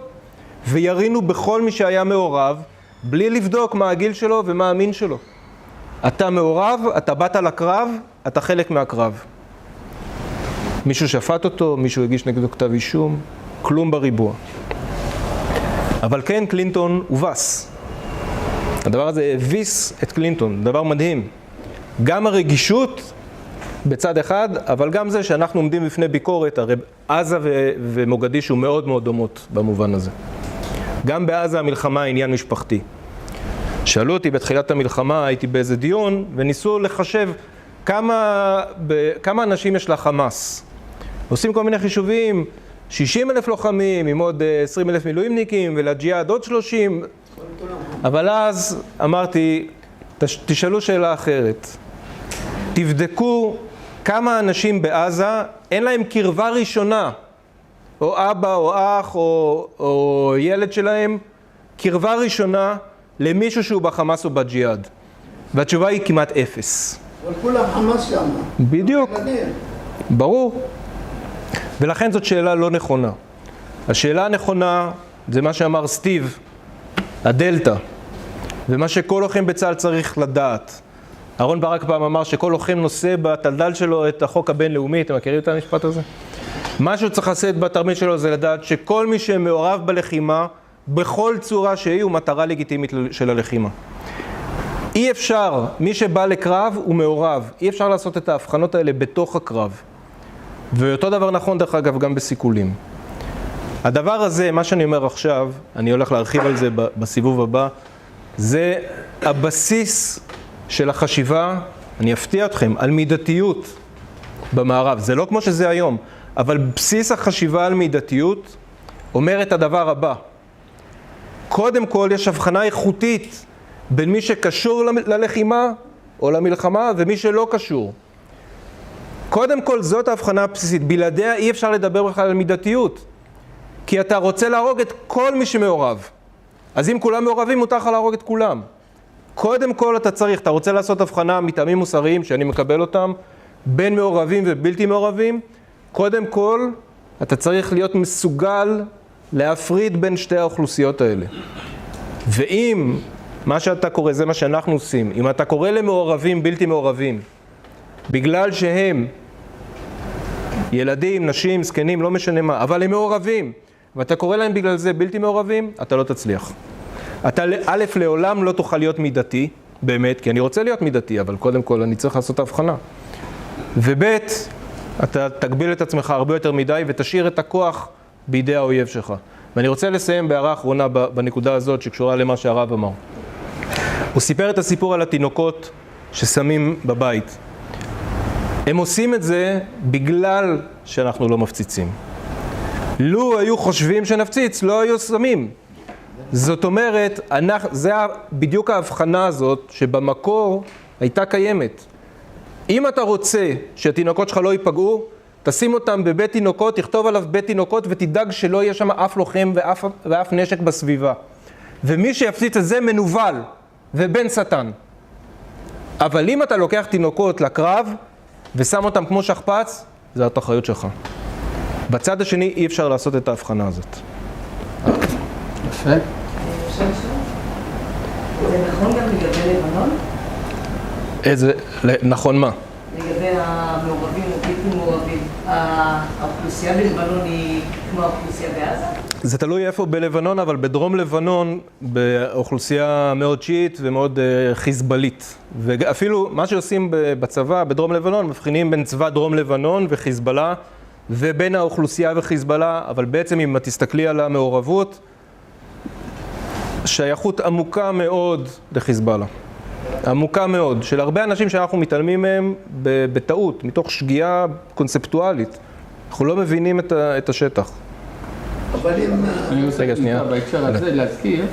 וירינו בכל מי שהיה מעורב, בלי לבדוק מה הגיל שלו ומה המין שלו. אתה מעורב, אתה באת לקרב, אתה חלק מהקרב. מישהו שפט אותו, מישהו הגיש נגדו כתב אישום, כלום בריבוע. אבל כן, קלינטון הובס. הדבר הזה הביס את קלינטון, דבר מדהים. גם הרגישות בצד אחד, אבל גם זה שאנחנו עומדים בפני ביקורת, הרי עזה ומוגדישו מאוד מאוד דומות במובן הזה. גם בעזה המלחמה היא עניין משפחתי. שאלו אותי בתחילת המלחמה, הייתי באיזה דיון, וניסו לחשב כמה אנשים יש לחמאס. עושים כל מיני חישובים, 60,000 לוחמים עם עוד 20,000 מילואימניקים, ולג'יהאד עוד 30. אבל אז אמרתי, תשאלו שאלה אחרת. תבדקו כמה אנשים בעזה אין להם קרבה ראשונה, או אבא או אח או ילד שלהם, קרבה ראשונה למישהו שהוא בחמאס או בג'יהאד. והתשובה היא כמעט 0. אבל כולם חמאס שם. בדיוק. ברור. ולכן זאת שאלה לא נכונה. השאלה הנכונה זה מה שאמר סטיב, הדלטה, ומה שכל לוחם בצה"ל צריך לדעת. אהרון ברק פעם אמר שכל לוחם נושא בתלדל שלו את החוק הבינלאומי, אתם מכירים את המשפט הזה? מה שהוא צריך לעשות בתרמיל שלו זה לדעת שכל מי שמעורב בלחימה, בכל צורה שהיא, הוא מטרה לגיטימית של הלחימה. אי אפשר, מי שבא לקרב הוא מעורב, אי אפשר לעשות את ההבחנות האלה בתוך הקרב. ואותו דבר נכון דרך אגב גם בסיכולים. הדבר הזה, מה שאני אומר עכשיו, אני הולך להרחיב על זה בסיבוב הבא, זה הבסיס של החשיבה, אני אפתיע אתכם, על מידתיות במערב. זה לא כמו שזה היום, אבל בסיס החשיבה על מידתיות אומר את הדבר הבא. קודם כל יש הבחנה איכותית בין מי שקשור ללחימה או למלחמה ומי שלא קשור. קודם כל זאת ההבחנה הבסיסית, בלעדיה אי אפשר לדבר בכלל על מידתיות. כי אתה רוצה להרוג את כל מי שמעורב. אז אם כולם מעורבים, מותר לך להרוג את כולם. קודם כל אתה רוצה לעשות הבחנה מטעמים מוסריים, שאני מקבל אותם, בין מעורבים ובלתי מעורבים. קודם כל, אתה צריך להיות מסוגל להפריד בין שתי האוכלוסיות האלה. ואם מה שאתה קורא, זה מה שאנחנו עושים, אם אתה קורא למעורבים בלתי מעורבים, בגלל שהם ילדים, נשים, זקנים, לא משנה מה, אבל הם מעורבים, ואתה קורא להם בגלל זה בלתי מעורבים, אתה לא תצליח. אתה א', לעולם לא תוכל להיות מידתי, באמת, כי אני רוצה להיות מידתי, אבל קודם כל אני צריך לעשות הבחנה. וב', אתה תגביל את עצמך הרבה יותר מדי ותשאיר את הכוח בידי האויב שלך. ואני רוצה לסיים בהערה אחרונה בנקודה הזאת שקשורה למה שהרב אמר. הוא סיפר את הסיפור על התינוקות ששמים בבית. הם עושים את זה בגלל שאנחנו לא מפציצים. לו היו חושבים שנפציץ, לא היו שמים. זאת אומרת, זה בדיוק ההבחנה הזאת שבמקור הייתה קיימת. אם אתה רוצה שהתינוקות שלך לא ייפגעו, תשים אותם בבית תינוקות, תכתוב עליו בית תינוקות ותדאג שלא יהיה שם אף לוחם ואף נשק בסביבה. ומי שיפציץ את זה מנוול ובן שטן. אבל אם אתה לוקח תינוקות לקרב ושם אותם כמו שכפ"ץ, זה התחריות שלך. בצד השני אי אפשר לעשות את ההבחנה הזאת. יפה. זה נכון גם לגבי לבנון? נכון מה? לגבי המעורבים או בלתי מעורבים. האוכלוסייה בלבנון היא כמו האוכלוסייה בעזה? זה תלוי איפה בלבנון, אבל בדרום לבנון, באוכלוסייה מאוד שיעית ומאוד חיזבאלית. ואפילו מה שעושים בצבא, בדרום לבנון, מבחינים בין צבא דרום לבנון וחיזבאללה, ובין האוכלוסייה וחיזבאללה, אבל בעצם אם תסתכלי על המעורבות, שייכות עמוקה מאוד לחיזבאללה. עמוקה מאוד, של הרבה אנשים שאנחנו מתעלמים מהם בטעות, מתוך שגיאה קונספטואלית. אנחנו לא מבינים את השטח. אבל אם... אני רוצה בהקשר הזה להזכיר,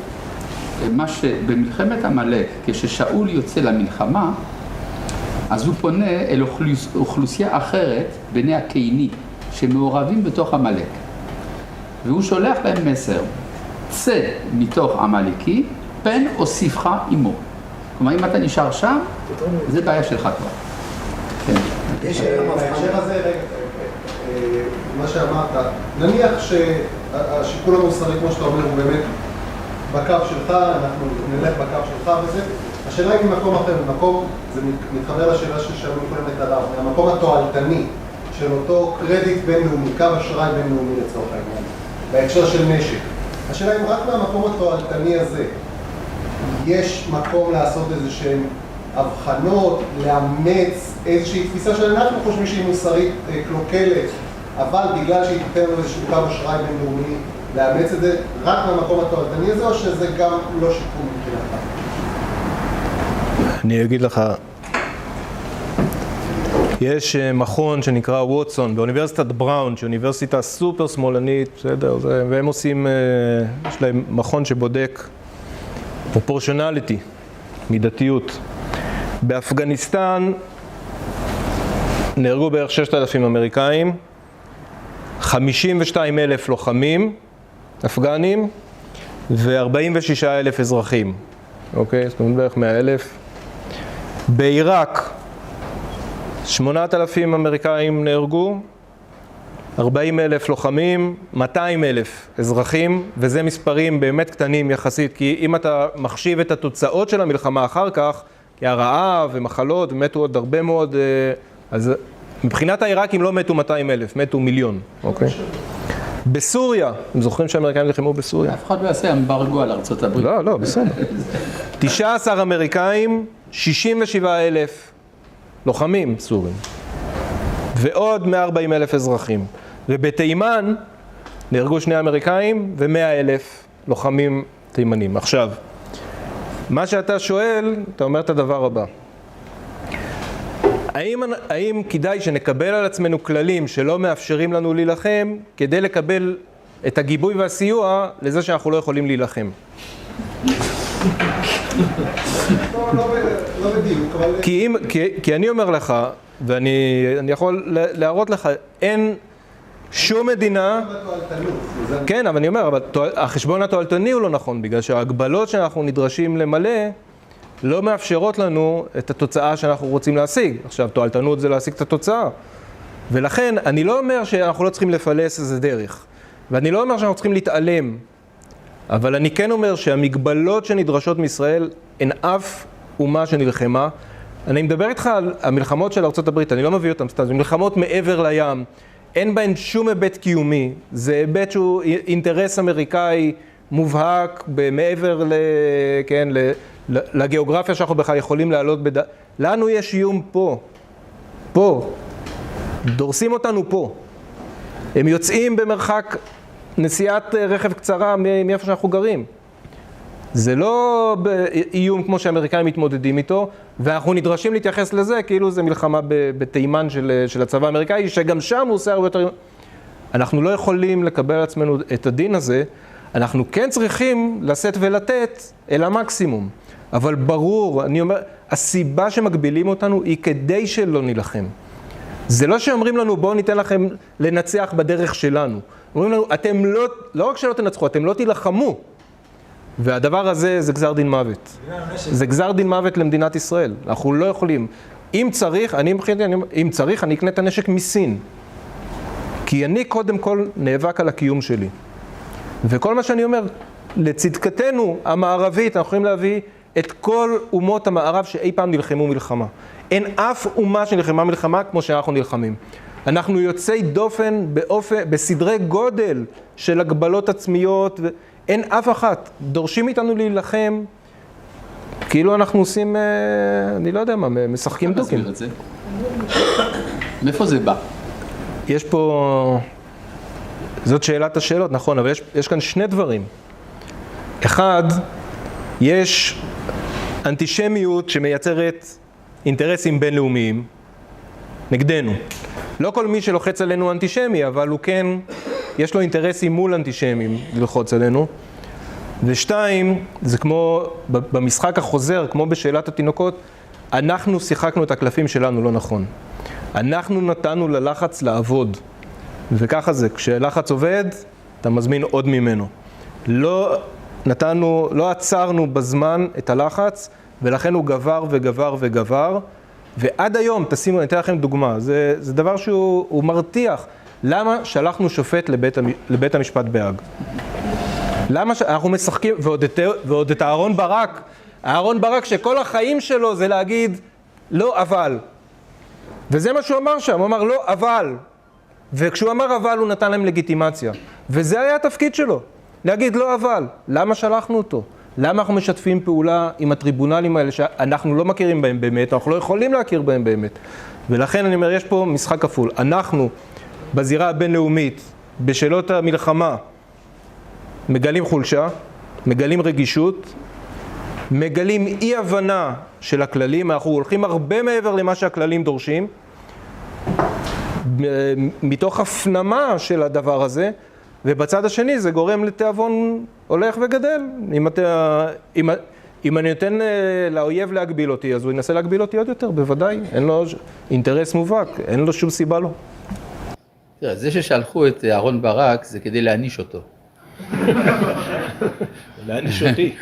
מה שבמלחמת עמלק, כששאול יוצא למלחמה, אז הוא פונה אל אוכלוסייה אחרת, בני הקייני, שמעורבים בתוך עמלק. והוא שולח להם מסר, צא מתוך עמלקי, פן אוסיפך עמו. כלומר, אם אתה נשאר שם, זה בעיה שלך כבר. כן. בהקשר הזה, מה שאמרת, נניח שהשיקול המוסרי, כמו שאתה אומר, הוא באמת בקו שלך, אנחנו נלך בקו שלך וזה. השאלה היא ממקום אחר, ממקום, זה מתחבר לשאלה ששאלו קודם את הרב, מהמקום התועלתני של אותו קרדיט בינלאומי, קו אשראי בינלאומי לצורך העניין, בהקשר של נשק. השאלה אם רק מהמקום התועלתני הזה, יש מקום לעשות איזשהן הבחנות, לאמץ איזושהי תפיסה שאנחנו חושבים שהיא מוסרית קלוקלת, אבל בגלל שהיא תיתן לנו איזשהו קו אשראי בינלאומי, לאמץ את זה רק מהמקום התועלתני הזה, או שזה גם לא שיקום מבחינתך? אני אגיד לך, יש מכון שנקרא ווטסון באוניברסיטת בראון, שאוניברסיטה סופר שמאלנית, בסדר, והם עושים, יש להם מכון שבודק פרופורשנליטי, מידתיות. באפגניסטן נהרגו בערך 6,000 אמריקאים, 52,000 לוחמים אפגנים ו-46,000 אזרחים. אוקיי? זאת אומרת בערך 100,000. בעיראק 8,000 אמריקאים נהרגו, 40,000 לוחמים, 200,000 אזרחים, וזה מספרים באמת קטנים יחסית, כי אם אתה מחשיב את התוצאות של המלחמה אחר כך, כי הרעב ומחלות, מתו עוד הרבה מאוד, אז מבחינת העיראקים לא מתו 200,000, מתו מיליון, אוקיי? בסוריה, אתם זוכרים שהאמריקאים נלחמו בסוריה? אף אחד לא יעשה אמברגו על ארצות הברית. לא, בסדר. 19 אמריקאים, 67,000 לוחמים סורים, ועוד 140,000 אזרחים. ובתימן נהרגו 2 אמריקאים ו100,000 לוחמים תימנים. עכשיו, מה שאתה שואל, אתה אומר את הדבר הבא. האם כדאי שנקבל על עצמנו כללים שלא מאפשרים לנו להילחם, כדי לקבל את הגיבוי והסיוע לזה שאנחנו לא יכולים להילחם? לא בדיוק, אבל... כי אני אומר לך, ואני יכול להראות לך, אין שום מדינה... כן, אבל אני אומר, אבל החשבון התועלתני הוא לא נכון, בגלל שההגבלות שאנחנו נדרשים למלא לא מאפשרות לנו את התוצאה שאנחנו רוצים להשיג. עכשיו, תועלתנות זה להשיג את התוצאה. ולכן, אני לא אומר שאנחנו לא צריכים לפלס איזה דרך. ואני לא אומר שאנחנו צריכים להתעלם. אבל אני כן אומר שהמגבלות שנדרשות מישראל הן אף אומה שנלחמה. אני מדבר איתך על המלחמות של ארצות הברית, אני לא מביא אותם סתם, זה מלחמות מעבר לים. אין בהן שום היבט קיומי. זה היבט שהוא אינטרס אמריקאי מובהק מעבר לגיאוגרפיה שאנחנו בכלל יכולים לעלות לנו יש איום פה. דורסים אותנו פה. הם יוצאים במרחק נסיעת רכב קצרה מאיפה שאנחנו גרים. זה לא איום כמו שהאמריקאים מתמודדים איתו, ואנחנו נדרשים להתייחס לזה כאילו זה מלחמה בתימן של הצבא האמריקאי, שגם שם הוא עושה הרבה יותר... אנחנו לא יכולים לקבל על עצמנו את הדין הזה, אנחנו כן צריכים לשאת ולתת אל המקסימום. אבל ברור, אני אומר, הסיבה שמגבילים אותנו היא כדי שלא נילחם. זה לא שאומרים לנו, בואו ניתן לכם לנצח בדרך שלנו. אומרים לנו, אתם לא רק שלא תנצחו, אתם לא תילחמו. והדבר הזה זה גזר דין מוות. זה גזר דין מוות למדינת ישראל. אנחנו לא יכולים. אם צריך, אם צריך, אני אקנה את הנשק מסין. כי אני קודם כל נאבק על הקיום שלי. וכל מה שאני אומר, לצדקתנו המערבית, אנחנו יכולים להביא את כל אומות המערב שאי פעם נלחמו מלחמה. אין אף אומה שנלחמה מלחמה כמו שאנחנו נלחמים. אנחנו יוצאי דופן בסדרי גודל של הגבלות עצמיות, אין אף אחת. דורשים איתנו להילחם, כאילו אנחנו עושים, אני לא יודע מה, משחקים דוקים. מאיפה זה בא? יש פה, זאת שאלת השאלות, נכון, אבל יש כאן שני דברים. אחד, יש אנטישמיות שמייצרת אינטרסים בינלאומיים נגדנו. לא כל מי שלוחץ עלינו אנטישמי, אבל הוא כן, יש לו אינטרסים מול אנטישמים ללחוץ עלינו. ושתיים, זה כמו במשחק החוזר, כמו בשאלת התינוקות, אנחנו שיחקנו את הקלפים שלנו לא נכון. אנחנו נתנו ללחץ לעבוד. וככה זה, כשלחץ עובד, אתה מזמין עוד ממנו. לא עצרנו בזמן את הלחץ, ולכן הוא גבר וגבר וגבר, ועד היום, תשימו, אני אתן לכם דוגמה, זה דבר שהוא מרתיח. למה שלחנו שופט לבית המשפט בהאג? למה אנחנו משחקים, ועוד את אהרון ברק שכל החיים שלו זה להגיד לא אבל. וזה מה שהוא אמר שם, הוא אמר לא אבל. וכשהוא אמר אבל הוא נתן להם לגיטימציה. וזה היה התפקיד שלו, להגיד לא אבל. למה שלחנו אותו? למה אנחנו משתפים פעולה עם הטריבונלים האלה שאנחנו לא מכירים בהם באמת, אנחנו לא יכולים להכיר בהם באמת. ולכן אני אומר, יש פה משחק כפול. אנחנו בזירה הבינלאומית, בשאלות המלחמה, מגלים חולשה, מגלים רגישות, מגלים אי הבנה של הכללים, אנחנו הולכים הרבה מעבר למה שהכללים דורשים, מתוך הפנמה של הדבר הזה, ובצד השני זה גורם לתיאבון הולך וגדל. אם אני נותן לאויב להגביל אותי, אז הוא ינסה להגביל אותי עוד יותר, בוודאי. אין לו אינטרס מובהק, אין לו שום סיבה לו. תראה, זה ששלחו את אהרון ברק זה כדי להעניש אותו. להעניש אותי.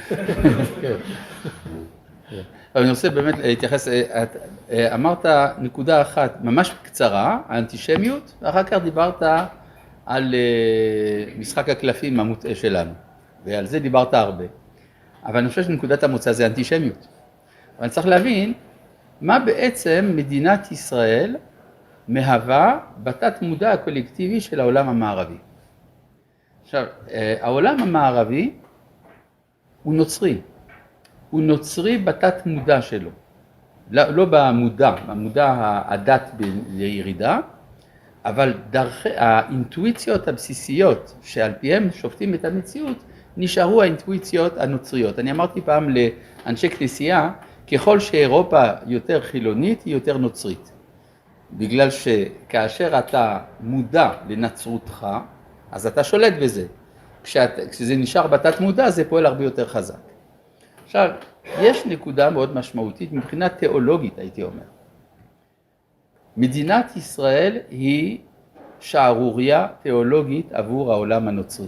אבל אני רוצה באמת להתייחס, אמרת נקודה אחת ממש קצרה, האנטישמיות, ואחר כך דיברת על משחק הקלפים המוטעה שלנו, ועל זה דיברת הרבה. אבל אני חושב שנקודת המוצא זה אנטישמיות. אבל אני צריך להבין מה בעצם מדינת ישראל מהווה בתת מודע הקולקטיבי של העולם המערבי. עכשיו, העולם המערבי הוא נוצרי. הוא נוצרי בתת מודע שלו. לא במודע, במודע הדת לירידה, אבל האינטואיציות הבסיסיות שעל פיהם שופטים את המציאות, נשארו האינטואיציות הנוצריות. אני אמרתי פעם לאנשי כנסייה, ככל שאירופה יותר חילונית, היא יותר נוצרית. בגלל שכאשר אתה מודע לנצרותך, אז אתה שולט בזה. כשזה נשאר בתת מודע, זה פועל הרבה יותר חזק. עכשיו, יש נקודה מאוד משמעותית מבחינה תיאולוגית, הייתי אומר. מדינת ישראל היא שערוריה תיאולוגית עבור העולם הנוצרי.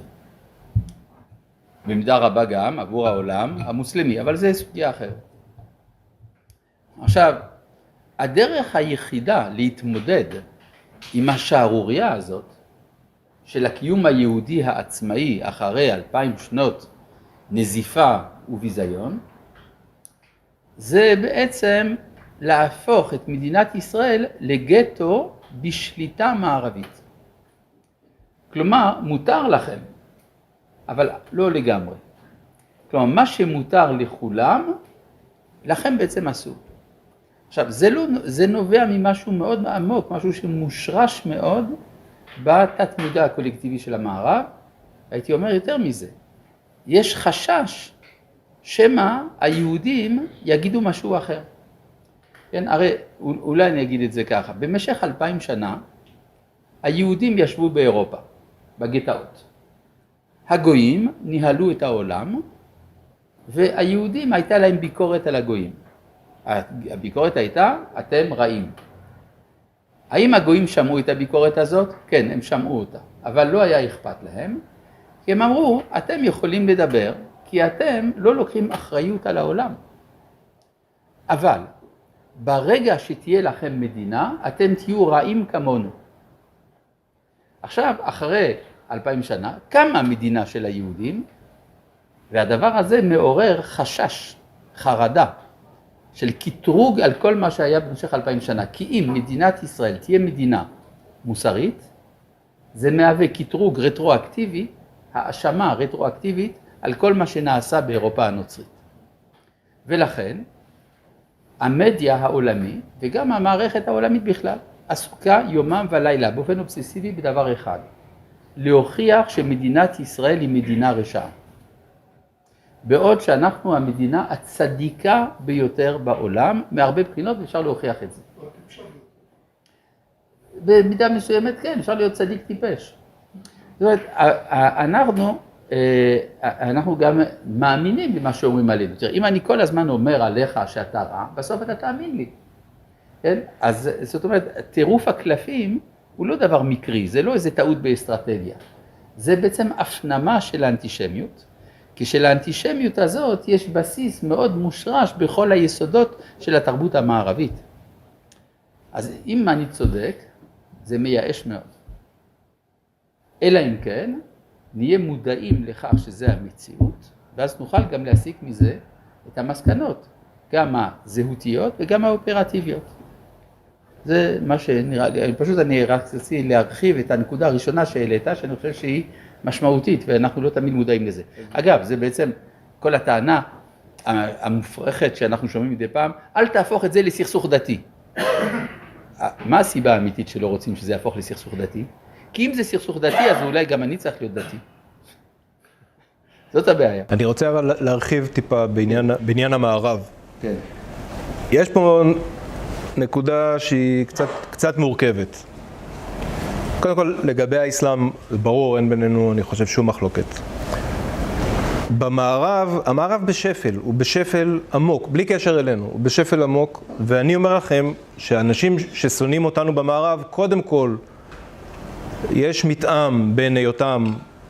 במידה רבה גם עבור העולם המוסלמי, אבל זה סוגיה אחרת. עכשיו, הדרך היחידה להתמודד עם השערוריה הזאת, של הקיום היהודי העצמאי אחרי 2000 שנות נזיפה וביזיון, זה בעצם להפוך את מדינת ישראל לגטו בשליטה מערבית. כלומר, מותר לכם, אבל לא לגמרי. כלומר, מה שמותר לכולם, לכם בעצם אסור. עכשיו, זה נובע ממשהו מאוד עמוק, משהו שמושרש מאוד בתת מודע הקולקטיבי של המערב. הייתי אומר יותר מזה, יש חשש שמה היהודים יגידו משהו אחר. כן, הרי אולי אני אגיד את זה ככה, במשך 2000 שנה היהודים ישבו באירופה, בגטאות. הגויים ניהלו את העולם, והיהודים הייתה להם ביקורת על הגויים. הביקורת הייתה, אתם רעים. האם הגויים שמעו את הביקורת הזאת? כן, הם שמעו אותה, אבל לא היה אכפת להם, כי הם אמרו, אתם יכולים לדבר, כי אתם לא לוקחים אחריות על העולם. אבל ברגע שתהיה לכם מדינה, אתם תהיו רעים כמונו. עכשיו, אחרי 2000 שנה, קמה מדינה של היהודים, והדבר הזה מעורר חשש, חרדה, של קטרוג על כל מה שהיה במשך 2000 שנה. כי אם מדינת ישראל תהיה מדינה מוסרית, זה מהווה קטרוג רטרואקטיבי, האשמה רטרואקטיבית על כל מה שנעשה באירופה הנוצרית. ולכן, המדיה העולמי וגם המערכת העולמית בכלל עסוקה יומם ולילה באופן אובססיבי בדבר אחד, להוכיח שמדינת ישראל היא מדינה רשעה. בעוד שאנחנו המדינה הצדיקה ביותר בעולם, מהרבה בחינות אפשר להוכיח את זה. במידה מסוימת כן, אפשר להיות צדיק טיפש. זאת אומרת, אנחנו גם מאמינים במה שאומרים עלינו. תראה, אם אני כל הזמן אומר עליך שאתה רע, בסוף אתה תאמין לי. כן? אז זאת אומרת, טירוף הקלפים הוא לא דבר מקרי, זה לא איזה טעות באסטרטגיה. זה בעצם הפנמה של האנטישמיות, כי של האנטישמיות הזאת יש בסיס מאוד מושרש בכל היסודות של התרבות המערבית. אז אם אני צודק, זה מייאש מאוד. אלא אם כן, נהיה מודעים לכך שזה המציאות, ואז נוכל גם להסיק מזה את המסקנות, גם הזהותיות וגם האופרטיביות. זה מה שנראה לי, פשוט אני רציתי להרחיב את הנקודה הראשונה שהעלית, שאני חושב שהיא משמעותית, ואנחנו לא תמיד מודעים לזה. אגב, זה בעצם כל הטענה המופרכת שאנחנו שומעים מדי פעם, אל תהפוך את זה לסכסוך דתי. מה הסיבה האמיתית שלא רוצים שזה יהפוך לסכסוך דתי? כי אם זה סכסוך דתי, אז אולי גם אני צריך להיות דתי. זאת הבעיה. אני רוצה אבל להרחיב טיפה בעניין המערב. כן. יש פה נקודה שהיא קצת מורכבת. קודם כל, לגבי האסלאם, ברור, אין בינינו, אני חושב, שום מחלוקת. במערב, המערב בשפל, הוא בשפל עמוק, בלי קשר אלינו, הוא בשפל עמוק, ואני אומר לכם שאנשים ששונאים אותנו במערב, קודם כל, יש מתאם בין היותם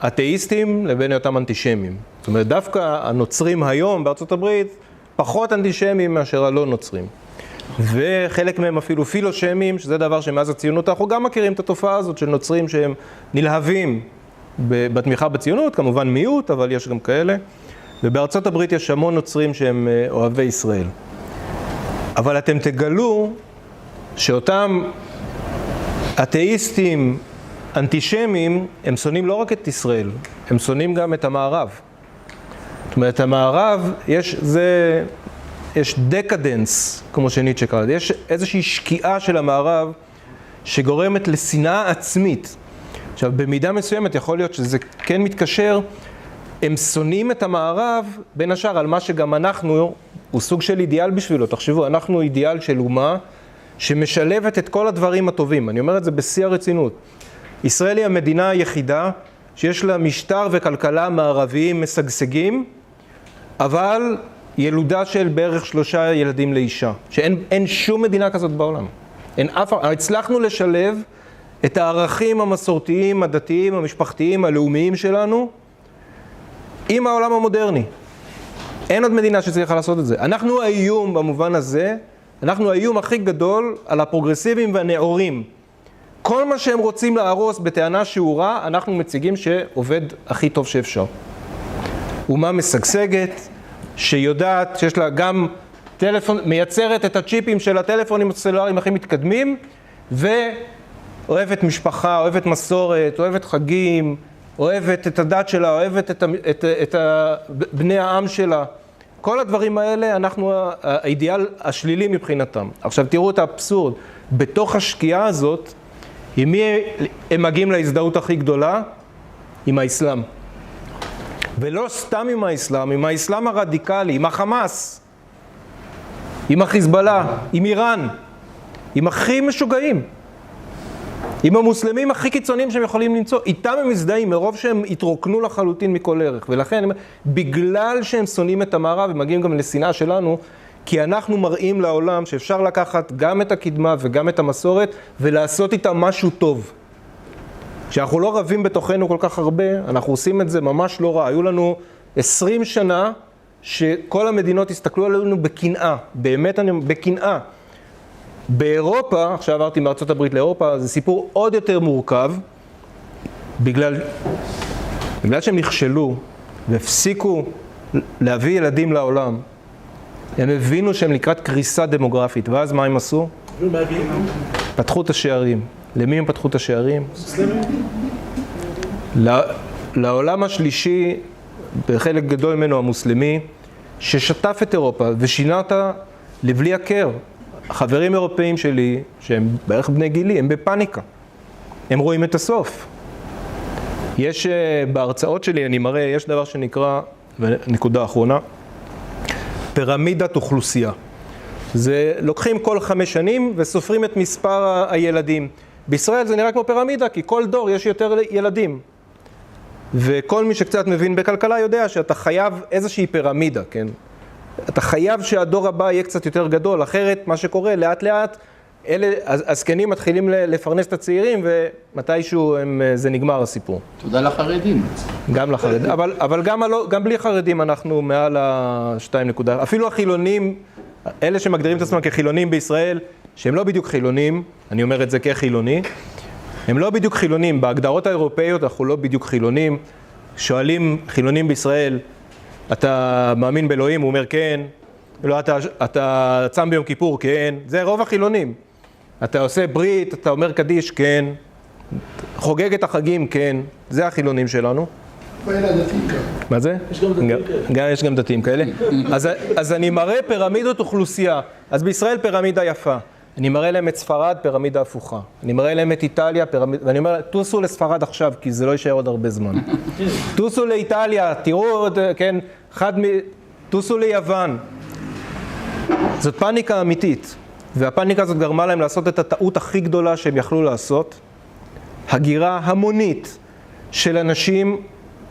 אתאיסטים לבין היותם אנטישמים. זאת אומרת, דווקא הנוצרים היום בארצות הברית פחות אנטישמים מאשר הלא נוצרים. וחלק מהם אפילו פילושמים, שזה דבר שמאז הציונות אנחנו גם מכירים את התופעה הזאת של נוצרים שהם נלהבים בתמיכה בציונות, כמובן מיעוט, אבל יש גם כאלה. ובארצות הברית יש המון נוצרים שהם אוהבי ישראל. אבל אתם תגלו שאותם אתאיסטים, אנטישמים, הם שונאים לא רק את ישראל, הם שונאים גם את המערב. זאת אומרת, המערב, יש דקדנס, כמו שניטשה קרא, יש איזושהי שקיעה של המערב שגורמת לשנאה עצמית. עכשיו, במידה מסוימת יכול להיות שזה כן מתקשר, הם שונאים את המערב בין השאר על מה שגם אנחנו, הוא סוג של אידיאל בשבילו. תחשבו, אנחנו אידיאל של אומה שמשלבת את כל הדברים הטובים. אני אומר את זה בשיא הרצינות. ישראל היא המדינה היחידה שיש לה משטר וכלכלה מערביים משגשגים, אבל ילודה של בערך 3 ילדים לאישה, שאין שום מדינה כזאת בעולם. הצלחנו לשלב את הערכים המסורתיים, הדתיים, המשפחתיים, הלאומיים שלנו, עם העולם המודרני. אין עוד מדינה שצריכה לעשות את זה. אנחנו האיום במובן הזה, אנחנו האיום הכי גדול על הפרוגרסיביים והנאורים. כל מה שהם רוצים להרוס בטענה שהוא רע, אנחנו מציגים שעובד הכי טוב שאפשר. אומה משגשגת, שיודעת שיש לה גם טלפון, מייצרת את הצ'יפים של הטלפונים הסלולריים הכי מתקדמים, ואוהבת משפחה, אוהבת מסורת, אוהבת חגים, אוהבת את הדת שלה, אוהבת את בני העם שלה. כל הדברים האלה, אנחנו האידיאל השלילי מבחינתם. עכשיו תראו את האבסורד, בתוך השקיעה הזאת, עם מי הם מגיעים להזדהות הכי גדולה? עם האסלאם. ולא סתם עם האסלאם הרדיקלי, עם החמאס, עם החיזבאללה, עם איראן, עם הכי משוגעים, עם המוסלמים הכי קיצוניים שהם יכולים למצוא, איתם הם מזדהים מרוב שהם התרוקנו לחלוטין מכל ערך. ולכן, בגלל שהם שונאים את המערב, הם מגיעים גם לשנאה שלנו, כי אנחנו מראים לעולם שאפשר לקחת גם את הקדמה וגם את המסורת, ולעשות איתם משהו טוב. כשאנחנו לא רבים בתוכנו כל כך הרבה, אנחנו עושים את זה ממש לא רע. היו לנו 20 שנה שכל המדינות הסתכלו עלינו בקנאה, באמת בקנאה. באירופה, עכשיו עברתי מארצות הברית לאירופה, זה סיפור עוד יותר מורכב, בגלל שהם נכשלו והפסיקו להביא ילדים לעולם. הם הבינו שהם לקראת קריסה דמוגרפית, ואז מה הם עשו? פתחו את השערים. למי הם פתחו את השערים? לעולם השלישי, בחלק גדול ממנו המוסלמי, ששטף את אירופה ושינה אותה לבלי הכר. החברים אירופאים שלי, שהם בערך בני גילי, הם בפאניקה. הם רואים את הסוף. יש בהרצאות שלי, אני מראה, יש דבר שנקרא, נקודה אחרונה, פירמידת אוכלוסייה. זה לוקחים כל 5 שנים וסופרים את מספר הילדים. בישראל זה נראה כמו פירמידה, כי כל דור יש יותר ילדים. וכל מי שקצת מבין בכלכלה יודע שאתה חייב איזושהי פירמידה, כן? אתה חייב שהדור הבא יהיה קצת יותר גדול, אחרת מה שקורה לאט לאט, הזקנים מתחילים לפרנס את הצעירים, ומתישהו זה נגמר הסיפור. תודה לחרדים. גם לחרדים, אבל גם בלי חרדים אנחנו מעל ה-2 אפילו החילונים, אלה שמגדירים את עצמם כחילונים בישראל, שהם לא בדיוק חילונים, אני אומר את זה כחילוני, הם לא בדיוק חילונים, בהגדרות האירופאיות אנחנו לא בדיוק חילונים, שואלים חילונים בישראל, אתה מאמין באלוהים? הוא אומר כן, לא, אתה צם ביום כיפור? כן, זה רוב החילונים. אתה עושה ברית, אתה אומר קדיש? כן, חוגג את החגים? כן, זה החילונים שלנו. ואלה דתיים כאלה. מה זה? יש גם דתיים כאלה. יש גם דתיים כאלה. אז אני מראה פירמידות אוכלוסייה. אז בישראל פירמידה יפה. אני מראה להם את ספרד, פירמידה הפוכה. אני מראה להם את איטליה, ואני אומר, טוסו לספרד עכשיו, כי זה לא יישאר עוד הרבה זמן. טוסו לאיטליה, תראו עוד, כן, טוסו ליוון. זאת פאניקה אמיתית. והפאניקה הזאת גרמה להם לעשות את הטעות הכי גדולה שהם יכלו לעשות. הגירה המונית של אנשים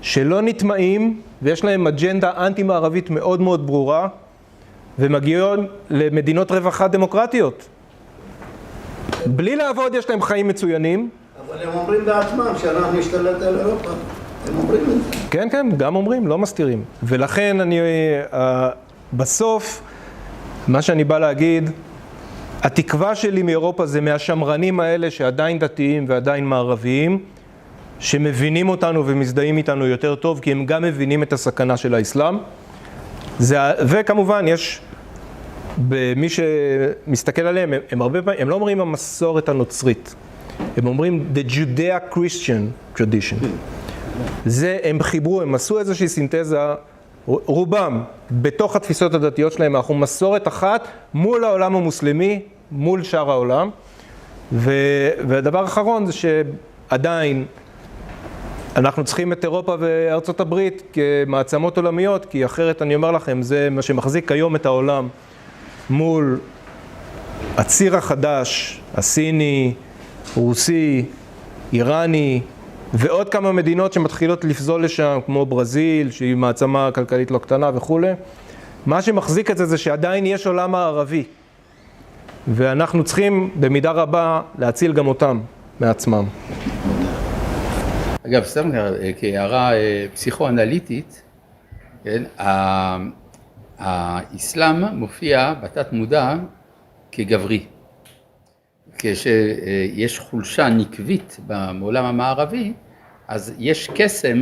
שלא נטמעים, ויש להם אג'נדה אנטי-מערבית מאוד מאוד ברורה, ומגיעים למדינות רווחה דמוקרטיות. בלי לעבוד יש להם חיים מצוינים. אבל הם אומרים בעצמם שאנחנו נשתלט על אירופה. הם אומרים את זה. כן, כן, גם אומרים, לא מסתירים. ולכן בסוף, מה שאני בא להגיד, התקווה שלי מאירופה זה מהשמרנים האלה שעדיין דתיים ועדיין מערביים, שמבינים אותנו ומזדהים איתנו יותר טוב, כי הם גם מבינים את הסכנה של האסלאם. וכמובן יש, במי שמסתכל עליהם, הם לא אומרים המסורת הנוצרית, הם אומרים the Judeo-Christian tradition. הם חיברו, הם עשו איזושהי סינתזה, רובם, בתוך התפיסות הדתיות שלהם, אנחנו מסורת אחת מול העולם המוסלמי, מול שאר העולם. והדבר האחרון זה שעדיין אנחנו צריכים את אירופה וארצות הברית כמעצמות עולמיות, כי אחרת אני אומר לכם, זה מה שמחזיק היום את העולם מול הציר החדש, הסיני, רוסי, איראני, ועוד כמה מדינות שמתחילות לפזול לשם, כמו ברזיל, שהיא מעצמה כלכלית לא קטנה וכו'. מה שמחזיק את זה זה שעדיין יש עולם הערבי, ואנחנו צריכים במידה רבה להציל גם אותם מעצמם. אגב, סתם כהערה פסיכואנליטית, כן, האסלאם מופיע בתת מודע כגברי. כשיש חולשה נקבית בעולם המערבי, אז יש קסם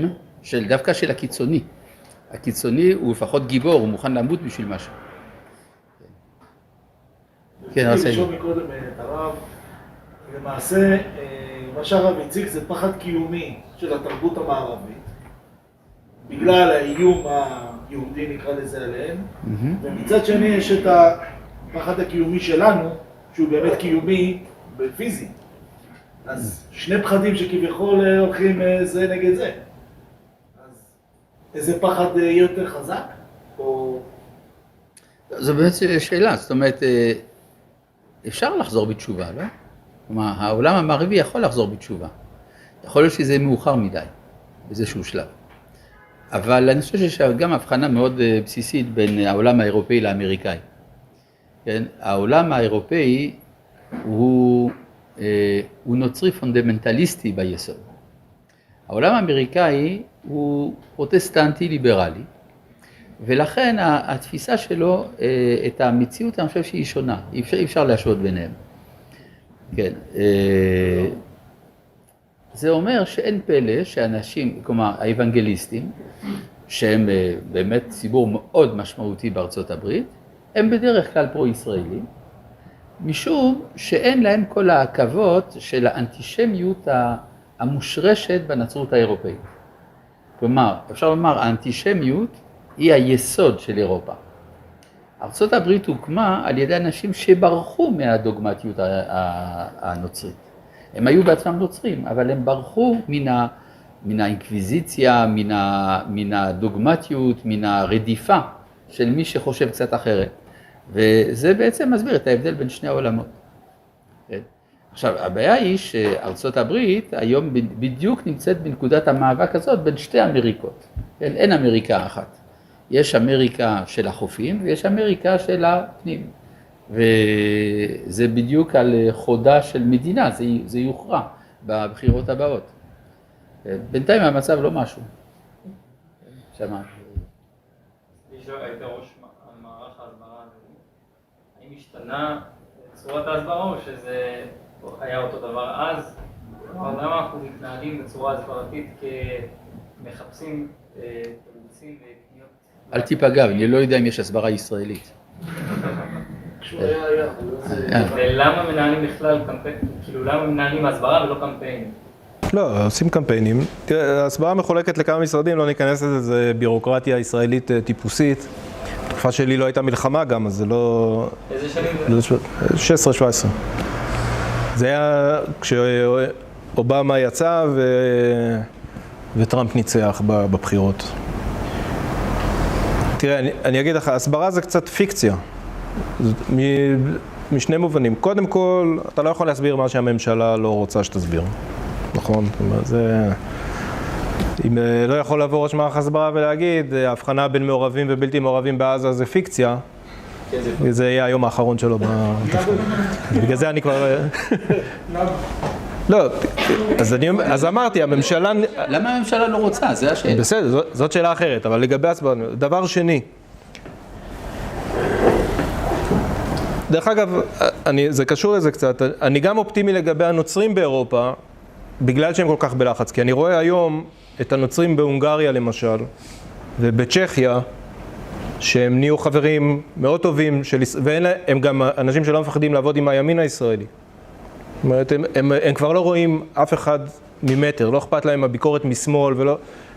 דווקא של הקיצוני. הקיצוני הוא לפחות גיבור, הוא מוכן למות בשביל משהו. כן, רציתי לשאול מקודם את הרב, למעשה מה שהרב הציג זה פחד קיומי של התרבות המערבית, בגלל האיום יהודי נקרא לזה עליהם, ומצד שני יש את הפחד הקיומי שלנו, שהוא באמת קיומי בפיזי. אז שני פחדים שכביכול הולכים זה נגד זה. אז איזה פחד יהיה יותר חזק? או... זו באמת שאלה, זאת אומרת, אפשר לחזור בתשובה, לא? כלומר, העולם המערבי יכול לחזור בתשובה. יכול להיות שזה מאוחר מדי, באיזשהו שלב. אבל אני חושב שיש גם הבחנה מאוד בסיסית בין העולם האירופאי לאמריקאי. כן? העולם האירופאי הוא נוצרי פונדמנטליסטי ביסוד. העולם האמריקאי הוא פרוטסטנטי ליברלי, ולכן התפיסה שלו, את המציאות, אני חושב שהיא שונה, אי אפשר להשוות ביניהם. כן, זה אומר שאין פלא שאנשים, כלומר האוונגליסטים, שהם באמת ציבור מאוד משמעותי בארצות הברית, הם בדרך כלל פרו-ישראלים, משום שאין להם כל העכבות של האנטישמיות המושרשת בנצרות האירופאית. כלומר, אפשר לומר, האנטישמיות היא היסוד של אירופה. ארצות הברית הוקמה על ידי אנשים שברחו מהדוגמטיות הנוצרית. הם היו בעצמם נוצרים, אבל הם ברחו מן האינקוויזיציה, מן הדוגמטיות, מן הרדיפה של מי שחושב קצת אחרת. וזה בעצם מסביר את ההבדל בין שני העולמות. עכשיו, הבעיה היא שארצות הברית היום בדיוק נמצאת בנקודת המאבק הזאת בין שתי אמריקות. אין אמריקה אחת. יש אמריקה של החופים ויש אמריקה של הפנים. וזה בדיוק על חודה של מדינה, זה יוכרע בבחירות הבאות. בינתיים המצב לא משהו. שמע. היית ראש מערך ההסברה, האם השתנה צורת ההסברה או שזה היה אותו דבר אז? למה אנחנו מתנהלים בצורה הסברתית כמחפשים תירוצים וקניות? אל תיפגע, אני לא יודע אם יש הסברה ישראלית. ולמה מנהלים בכלל קמפיין, כאילו למה מנהלים הסברה ולא קמפיינים? לא, עושים קמפיינים. תראה, ההסברה מחולקת לכמה משרדים, לא ניכנס לזה, זה בירוקרטיה ישראלית טיפוסית. התקופה שלי לא הייתה מלחמה גם, אז זה לא... איזה שנים זה? 16-17. זה היה כשאובמה יצא וטראמפ ניצח בבחירות. תראה, אני אגיד לך, הסברה זה קצת פיקציה. משני מובנים. קודם כל, אתה לא יכול להסביר מה שהממשלה לא רוצה שתסביר. נכון? זאת אומרת, זה... אם לא יכול לעבור ראש מערך הסברה ולהגיד, ההבחנה בין מעורבים ובלתי מעורבים בעזה זה פיקציה, זה יהיה היום האחרון שלו בתפקיד. בגלל זה אני כבר... לא, אז אמרתי, הממשלה... למה הממשלה לא רוצה? זה השאלה. בסדר, זאת שאלה אחרת, אבל לגבי הסברה, דבר שני, דרך אגב, זה קשור לזה קצת, אני גם אופטימי לגבי הנוצרים באירופה, בגלל שהם כל כך בלחץ, כי אני רואה היום את הנוצרים בהונגריה למשל, ובצ'כיה, שהם נהיו חברים מאוד טובים, והם גם אנשים שלא מפחדים לעבוד עם הימין הישראלי. זאת אומרת, הם כבר לא רואים אף אחד ממטר, לא אכפת להם הביקורת משמאל,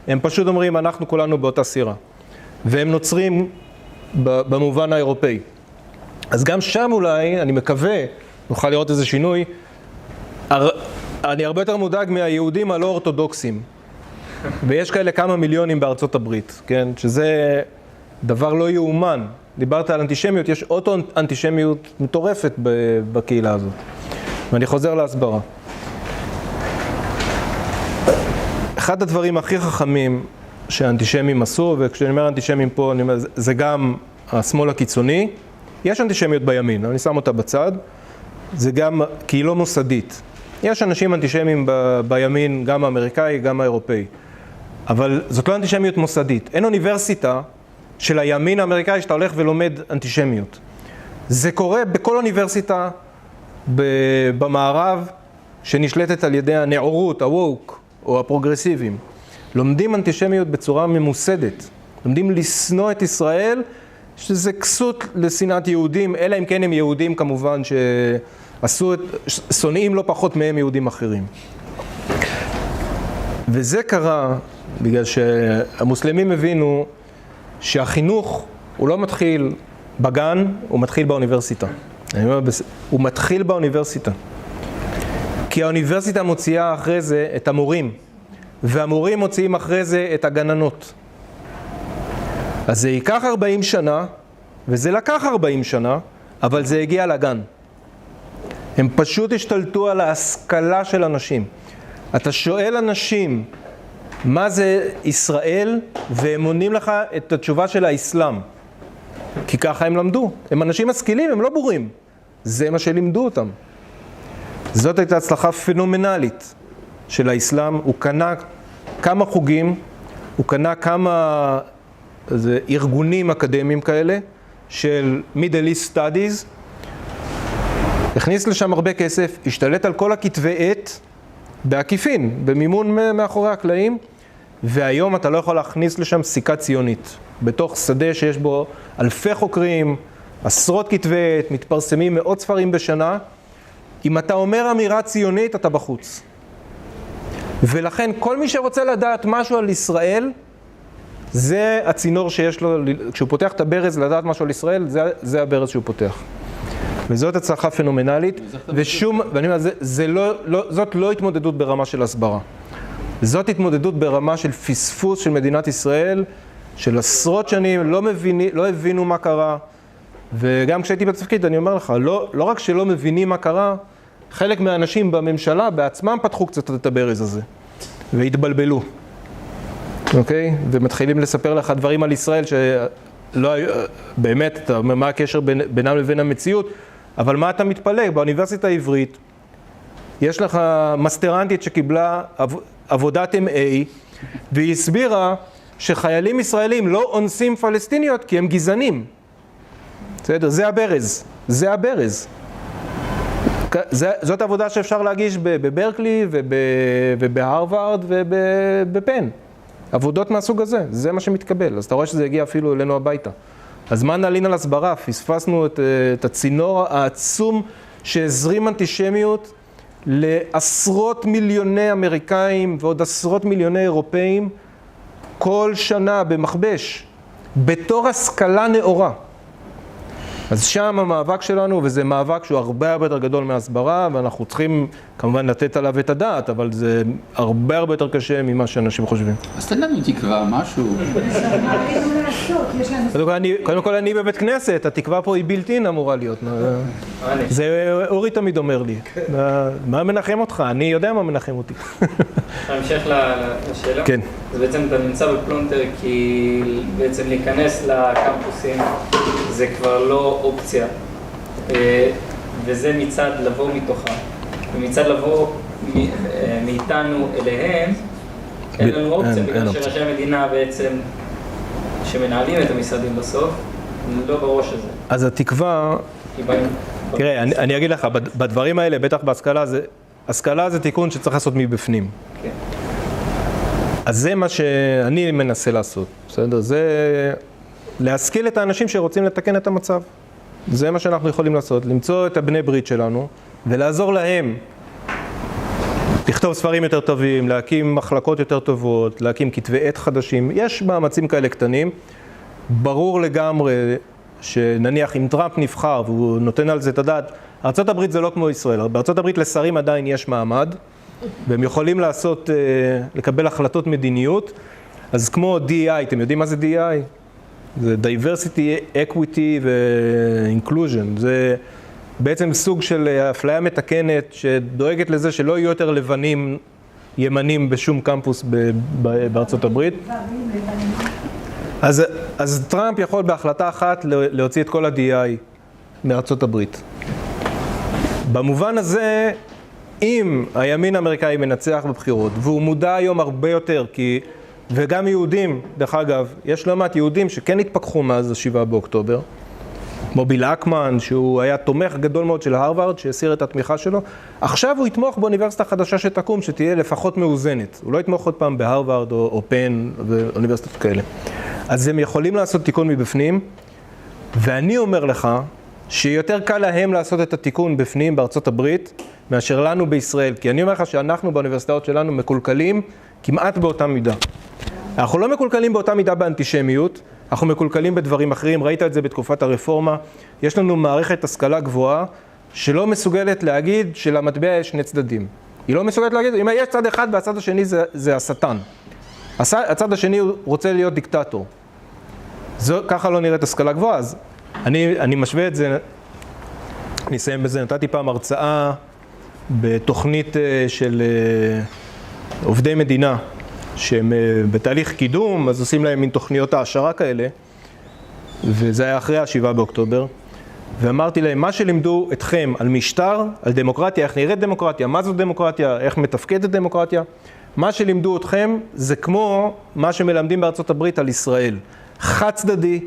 הם פשוט אומרים, אנחנו כולנו באותה סירה. והם נוצרים במובן האירופאי. אז גם שם אולי, אני מקווה, נוכל לראות איזה שינוי, אני הרבה יותר מודאג מהיהודים הלא אורתודוקסים. ויש כאלה כמה מיליונים בארצות הברית, כן? שזה דבר לא יאומן. דיברת על אנטישמיות, יש אוטו אנטישמיות מטורפת בקהילה הזאת. ואני חוזר להסברה. אחד הדברים הכי חכמים שהאנטישמים עשו, וכשאני אומר אנטישמים פה, אני אומר, זה גם השמאל הקיצוני. יש אנטישמיות בימין, אני שם אותה בצד. זה גם קהילה מוסדית. יש אנשים אנטישמים בימין, גם האמריקאי, גם האירופאי. אבל זאת לא אנטישמיות מוסדית. אין אוניברסיטה של הימין האמריקאי שאתה הולך ולומד אנטישמיות. זה קורה בכל אוניברסיטה במערב שנשלטת על ידי הנאורות, הווק או הפרוגרסיביים. לומדים אנטישמיות בצורה ממוסדת. לומדים לשנוא את ישראל, שזה כסות לשנאת יהודים, אלא אם כן הם יהודים כמובן שונאים לא פחות מהם יהודים אחרים. וזה קרה בגלל שהמוסלמים הבינו שהחינוך הוא לא מתחיל בגן, הוא מתחיל באוניברסיטה. הוא מתחיל באוניברסיטה. כי האוניברסיטה מוציאה אחרי זה את המורים, והמורים מוציאים אחרי זה את הגננות. אז זה ייקח 40 שנה, וזה לקח 40 שנה, אבל זה הגיע לגן. הם פשוט השתלטו על ההשכלה של אנשים. אתה שואל אנשים מה זה ישראל, והם עונים לך את התשובה של האסלאם. כי ככה הם למדו. הם אנשים משכילים, הם לא בורים. זה מה שלימדו אותם. זאת הייתה הצלחה פנומנלית של האסלאם. הוא קנה כמה חוגים, הוא קנה כמה ארגונים אקדמיים כאלה, של Middle East Studies, הכניס לשם הרבה כסף, השתלט על כל הכתבי עת בעקיפין, במימון מאחורי הקלעים, והיום אתה לא יכול להכניס לשם סיכה ציונית. בתוך שדה שיש בו אלפי חוקרים, עשרות כתבי עת, מתפרסמים מאות ספרים בשנה, אם אתה אומר אמירה ציונית, אתה בחוץ. ולכן כל מי שרוצה לדעת משהו על ישראל, זה הצינור שיש לו, כשהוא פותח את הברז לדעת משהו על ישראל, זה הברז שהוא פותח. וזאת הצלחה פנומנלית, ואני אומר, זאת לא התמודדות ברמה של הסברה. זאת התמודדות ברמה של פספוס של מדינת ישראל, של עשרות שנים, לא הבינו מה קרה, וגם כשהייתי בתפקיד, אני אומר לך, לא רק שלא מבינים מה קרה, חלק מהאנשים בממשלה בעצמם פתחו קצת את הברז הזה, והתבלבלו. אוקיי? ומתחילים לספר לך דברים על ישראל שלא, באמת, מה הקשר בינם לבין המציאות, אבל מה אתה מתפלא? באוניברסיטה העברית יש לך מסטרנטית שקיבלה עבודת MA, והיא הסבירה שחיילים ישראלים לא אונסים פלסטיניות כי הם גזענים. בסדר? זה הברז. זה הברז. זאת עבודה שאפשר להגיש בברקלי ובהרווארד ובפן. עבודות מהסוג הזה, זה מה שמתקבל. אז אתה רואה שזה הגיע אפילו אלינו הביתה. אז מה נעלין על הסברה? פספסנו את הצינור העצום שהזרים אנטישמיות לעשרות מיליוני אמריקאים ועוד עשרות מיליוני אירופאים כל שנה במכבש, בתור השכלה נאורה. אז שם המאבק שלנו, וזה מאבק שהוא הרבה יותר גדול מהסברה, ואנחנו צריכים כמובן לתת עליו את הדעת, אבל זה הרבה יותר קשה ממה שאנשים חושבים. אז תן לנו תקווה, משהו. קודם כל אני בבית כנסת, התקווה פה היא בלתי אמורה להיות. זה אורי תמיד אומר לי. מה מנחם אותך? אני יודע מה מנחם אותי. המשך לשאלה. כן. אז בעצם אתה נמצא בפלונטר כי בעצם להיכנס לקמפוסים זה כבר לא אופציה, וזה מצד לבוא מתוכם, ומצד לבוא מאיתנו אליהם, אין לנו אופציה, בגלל שראשי המדינה בעצם, שמנהלים את המשרדים בסוף, לא בראש הזה. אז התקווה, תראה, אני אגיד לך, בדברים האלה, בטח בהשכלה, השכלה זה תיקון שצריך לעשות מבפנים. כן. אז זה מה שאני מנסה לעשות, בסדר? זה להשכיל את האנשים שרוצים לתקן את המצב. זה מה שאנחנו יכולים לעשות, למצוא את הבני ברית שלנו ולעזור להם לכתוב ספרים יותר טובים, להקים מחלקות יותר טובות, להקים כתבי עת חדשים. יש מאמצים כאלה קטנים. ברור לגמרי שנניח אם טראמפ נבחר והוא נותן על זה את הדעת, ארצות הברית זה לא כמו ישראל. בארצות הברית לשרים עדיין יש מעמד, והם יכולים לקבל החלטות מדיניות. אז כמו DEI, אתם יודעים מה זה DEI? זה diversity, equity ו-inclusion. זה בעצם סוג של אפליה מתקנת שדואגת לזה שלא יהיו יותר לבנים ימנים בשום קמפוס בארצות הברית. אז טראמפ יכול בהחלטה אחת להוציא את כל ה-DEI מארצות הברית. במובן הזה, אם הימין האמריקאי מנצח בבחירות, והוא מודע היום הרבה יותר, וגם יהודים, דרך אגב, יש לא מעט יהודים שכן התפכחו מאז 7 באוקטובר, כמו ביל אקמן, שהוא היה תומך גדול מאוד של הרווארד, שהסיר את התמיכה שלו, עכשיו הוא יתמוך באוניברסיטה חדשה שתקום, שתהיה לפחות מאוזנת. הוא לא יתמוך עוד פעם בהרווארד או פן ואוניברסיטות כאלה. אז הם יכולים לעשות תיקון מבפנים, ואני אומר לך שיותר קל להם לעשות את התיקון בפנים בארצות הברית, מאשר לנו בישראל. כי אני אומר לך שאנחנו באוניברסיטאות שלנו מקולקלים כמעט באותה מידה. אנחנו לא מקולקלים באותה מידה באנטישמיות, אנחנו מקולקלים בדברים אחרים, ראית את זה בתקופת הרפורמה. יש לנו מערכת השכלה גבוהה שלא מסוגלת להגיד שלמטבע יש שני צדדים. היא לא מסוגלת להגיד, אם יש צד אחד והצד השני זה השטן. הצד השני רוצה להיות דיקטטור. ככה לא נראית השכלה גבוהה, אז אני משווה את זה, אני אסיים בזה, נתתי פעם הרצאה בתוכנית של עובדי מדינה, שהם בתהליך קידום, אז עושים להם מין תוכניות העשרה כאלה, וזה היה אחרי ה7 באוקטובר, ואמרתי להם, מה שלימדו אתכם על משטר, על דמוקרטיה, איך נראית דמוקרטיה, מה זו דמוקרטיה, איך מתפקדת דמוקרטיה, מה שלימדו אתכם זה כמו מה שמלמדים בארצות הברית על ישראל. חד צדדי,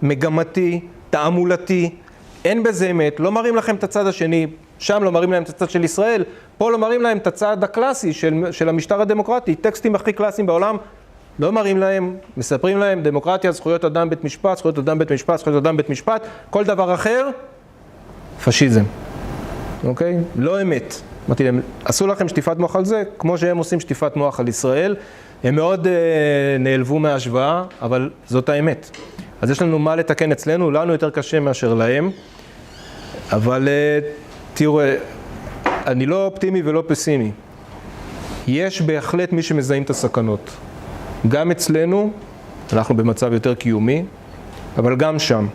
מגמתי, תעמולתי, אין בזה אמת, לא מראים לכם את הצד השני, שם לא מראים להם את הצד של ישראל, פה לא מראים להם את הצד הקלאסי של המשטר הדמוקרטי, טקסטים הכי קלאסיים בעולם, לא מראים להם, מספרים להם, דמוקרטיה, זכויות אדם בית משפט, זכויות אדם בית משפט, זכויות אדם בית משפט, כל דבר אחר, פשיזם. אוקיי? לא אמת. אמרתי להם, עשו לכם שטיפת מוח על זה, כמו שהם עושים שטיפת מוח על ישראל, הם מאוד נעלבו מההשוואה, אבל זאת האמת. אז יש לנו מה לתקן אצלנו, לנו יותר קשה מאשר להם, אבל תראו, אני לא אופטימי ולא פסימי. יש בהחלט מי שמזהים את הסכנות. גם אצלנו, אנחנו במצב יותר קיומי, אבל גם שם.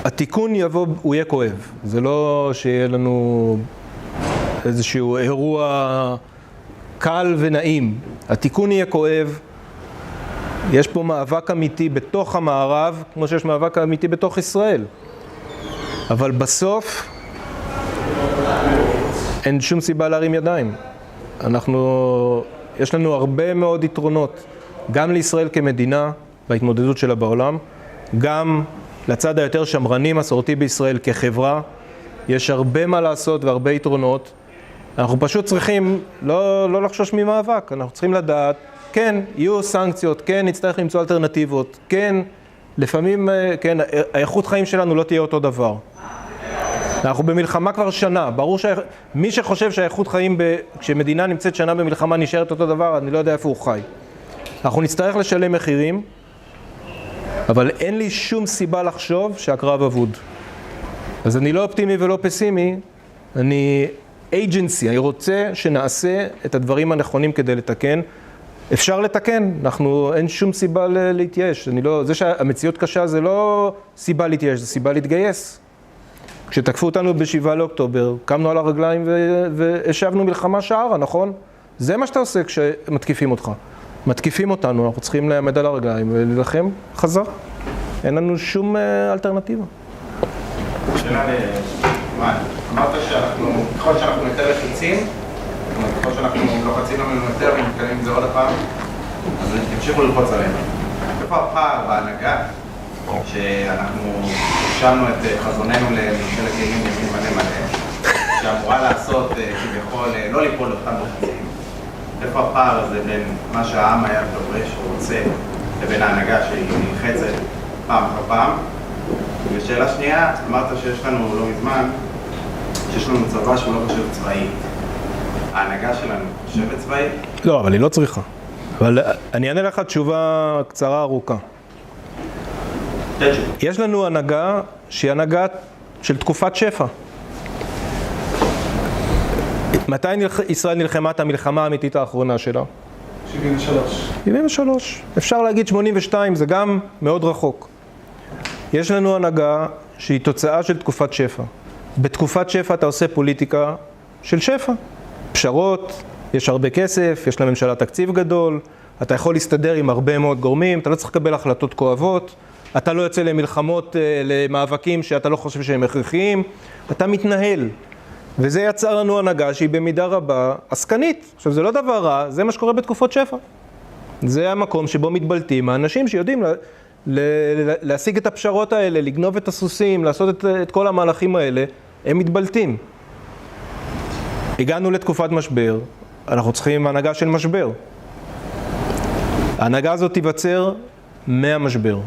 התיקון יבוא, הוא יהיה כואב. זה לא שיהיה לנו איזשהו אירוע קל ונעים. התיקון יהיה כואב. יש פה מאבק אמיתי בתוך המערב, כמו שיש מאבק אמיתי בתוך ישראל. אבל בסוף, אין שום סיבה להרים ידיים. יש לנו הרבה מאוד יתרונות, גם לישראל כמדינה, בהתמודדות שלה בעולם, גם לצד היותר שמרני מסורתי בישראל כחברה, יש הרבה מה לעשות והרבה יתרונות. אנחנו פשוט צריכים לא לחשוש ממאבק, אנחנו צריכים לדעת, כן, יהיו סנקציות, כן, נצטרך למצוא אלטרנטיבות, כן, לפעמים, כן, האיכות חיים שלנו לא תהיה אותו דבר. אנחנו במלחמה כבר שנה, ברור שמי שחושב שהאיכות חיים כשמדינה נמצאת שנה במלחמה נשארת אותו דבר, אני לא יודע איפה הוא חי. אנחנו נצטרך לשלם מחירים, אבל אין לי שום סיבה לחשוב שהקרב אבוד. אז אני לא אופטימי ולא פסימי, אני agency, אני רוצה שנעשה את הדברים הנכונים כדי לתקן. אפשר לתקן, אין שום סיבה להתייאש. זה שהמציאות קשה זה לא סיבה להתייאש, זה סיבה להתגייס. כשתקפו אותנו ב7 לאוקטובר, קמנו על הרגליים והשבנו מלחמה שערה, נכון? זה מה שאתה עושה כשמתקיפים אותך. מתקיפים אותנו, אנחנו צריכים לעמד על הרגליים וללחם חזר. אין לנו שום אלטרנטיבה. שאלה למן, אמרת ככל שאנחנו יותר לחיצים, ככל שאנחנו לוחצים לנו יותר ומתקנים את זה עוד הפעם, אז תמשיכו ללחוץ עלינו. איפה הפער בהנהגה שאנחנו השלנו את חזוננו לממשלת ימין מלא מלא, שאמורה לעשות כביכול לא ליפול לאותם לוחצים? איפה הפער הזה בין מה שהעם היה דורש או רוצה לבין ההנהגה שהיא נלחצת פעם אחר פעם? ושאלה שנייה, אמרת שיש לנו לא מזמן, שיש לנו צבא שהוא לא חושב צבאי. ההנהגה שלנו חושבת צבאי? לא, אבל היא לא צריכה. אבל אני אענה לך תשובה קצרה ארוכה. יש לנו הנהגה שהיא הנהגה של תקופת שפע. מתי ישראל נלחמה את המלחמה האמיתית האחרונה שלה? 73. 73. אפשר להגיד 82, זה גם מאוד רחוק. יש לנו הנהגה שהיא תוצאה של תקופת שפע. בתקופת שפע אתה עושה פוליטיקה של שפע. פשרות, יש הרבה כסף, יש לממשלה תקציב גדול, אתה יכול להסתדר עם הרבה מאוד גורמים, אתה לא צריך לקבל החלטות כואבות, אתה לא יוצא למלחמות, למאבקים שאתה לא חושב שהם הכרחיים, אתה מתנהל. וזה יצר לנו הנהגה שהיא במידה רבה עסקנית. עכשיו זה לא דבר רע, זה מה שקורה בתקופות שפע. זה המקום שבו מתבלטים האנשים שיודעים להשיג את הפשרות האלה, לגנוב את הסוסים, לעשות את כל המהלכים האלה, הם מתבלטים. הגענו לתקופת משבר, אנחנו צריכים הנהגה של משבר. ההנהגה הזאת תיווצר מהמשבר.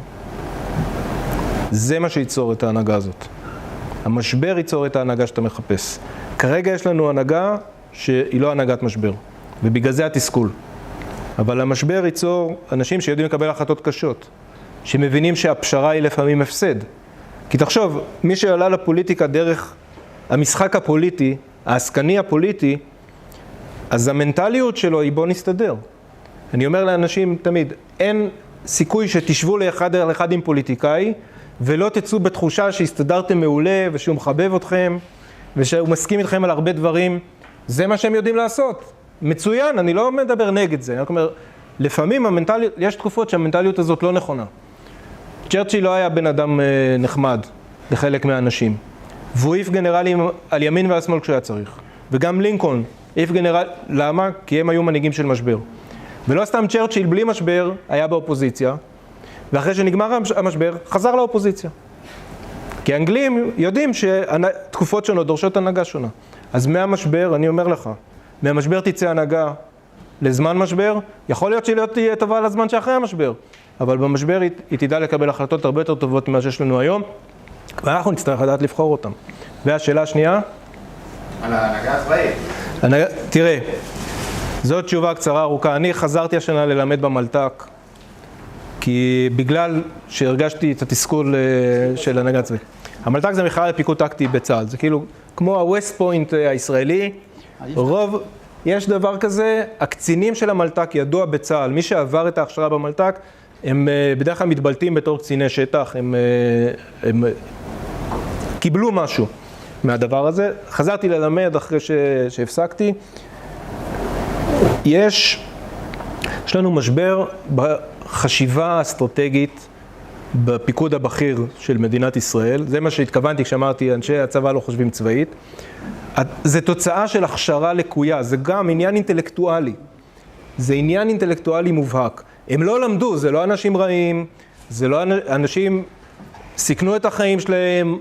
זה מה שיצור את ההנהגה הזאת. המשבר ייצור את ההנהגה שאתה מחפש. כרגע יש לנו הנהגה שהיא לא הנהגת משבר, ובגלל זה התסכול. אבל המשבר ייצור אנשים שיודעים לקבל החלטות קשות, שמבינים שהפשרה היא לפעמים הפסד. כי תחשוב, מי שעלה לפוליטיקה דרך המשחק הפוליטי, העסקני הפוליטי, אז המנטליות שלו היא בוא נסתדר. אני אומר לאנשים תמיד, אין סיכוי שתשבו לאחד על אחד עם פוליטיקאי, ולא תצאו בתחושה שהסתדרתם מעולה, ושהוא מחבב אתכם, ושהוא מסכים איתכם על הרבה דברים. זה מה שהם יודעים לעשות. מצוין, אני לא מדבר נגד זה. אני אומר, לפעמים המנטליות, יש תקופות שהמנטליות הזאת לא נכונה. צ'רצ'יל לא היה בן אדם נחמד לחלק מהאנשים. והוא העיף גנרלים על ימין ועל שמאל כשהיה צריך. וגם לינקולן העיף גנרל, למה? כי הם היו מנהיגים של משבר. ולא סתם צ'רצ'יל בלי משבר היה באופוזיציה, ואחרי שנגמר המשבר חזר לאופוזיציה. כי האנגלים יודעים שתקופות שונות דורשות הנהגה שונה. אז מהמשבר, אני אומר לך, מהמשבר תצא הנהגה לזמן משבר, יכול להיות שהיא לא תהיה טובה לזמן שאחרי המשבר, אבל במשבר היא תדע לקבל החלטות הרבה יותר טובות ממה שיש לנו היום, ואנחנו נצטרך לדעת לבחור אותם. והשאלה השנייה? על ההנהגה הצבאית. תראה, זאת תשובה קצרה ארוכה. אני חזרתי השנה ללמד במלתק, כי בגלל שהרגשתי את התסכול של הנהגה הצבאית. המלתק זה מכלל לפיקוד טקטי בצה"ל, זה כאילו כמו ה-West Point הישראלי, רוב, יש דבר כזה, הקצינים של המלתק ידוע בצה"ל, מי שעבר את ההכשרה במלתק, הם בדרך כלל מתבלטים בתור קציני שטח, הם קיבלו משהו מהדבר הזה. חזרתי ללמד אחרי שהפסקתי. יש לנו משבר בחשיבה האסטרטגית בפיקוד הבכיר של מדינת ישראל. זה מה שהתכוונתי כשאמרתי, אנשי הצבא לא חושבים צבאית. זה תוצאה של הכשרה לקויה, זה גם עניין אינטלקטואלי. זה עניין אינטלקטואלי מובהק. הם לא למדו, זה לא אנשים רעים, זה לא אנשים סיכנו את החיים שלהם,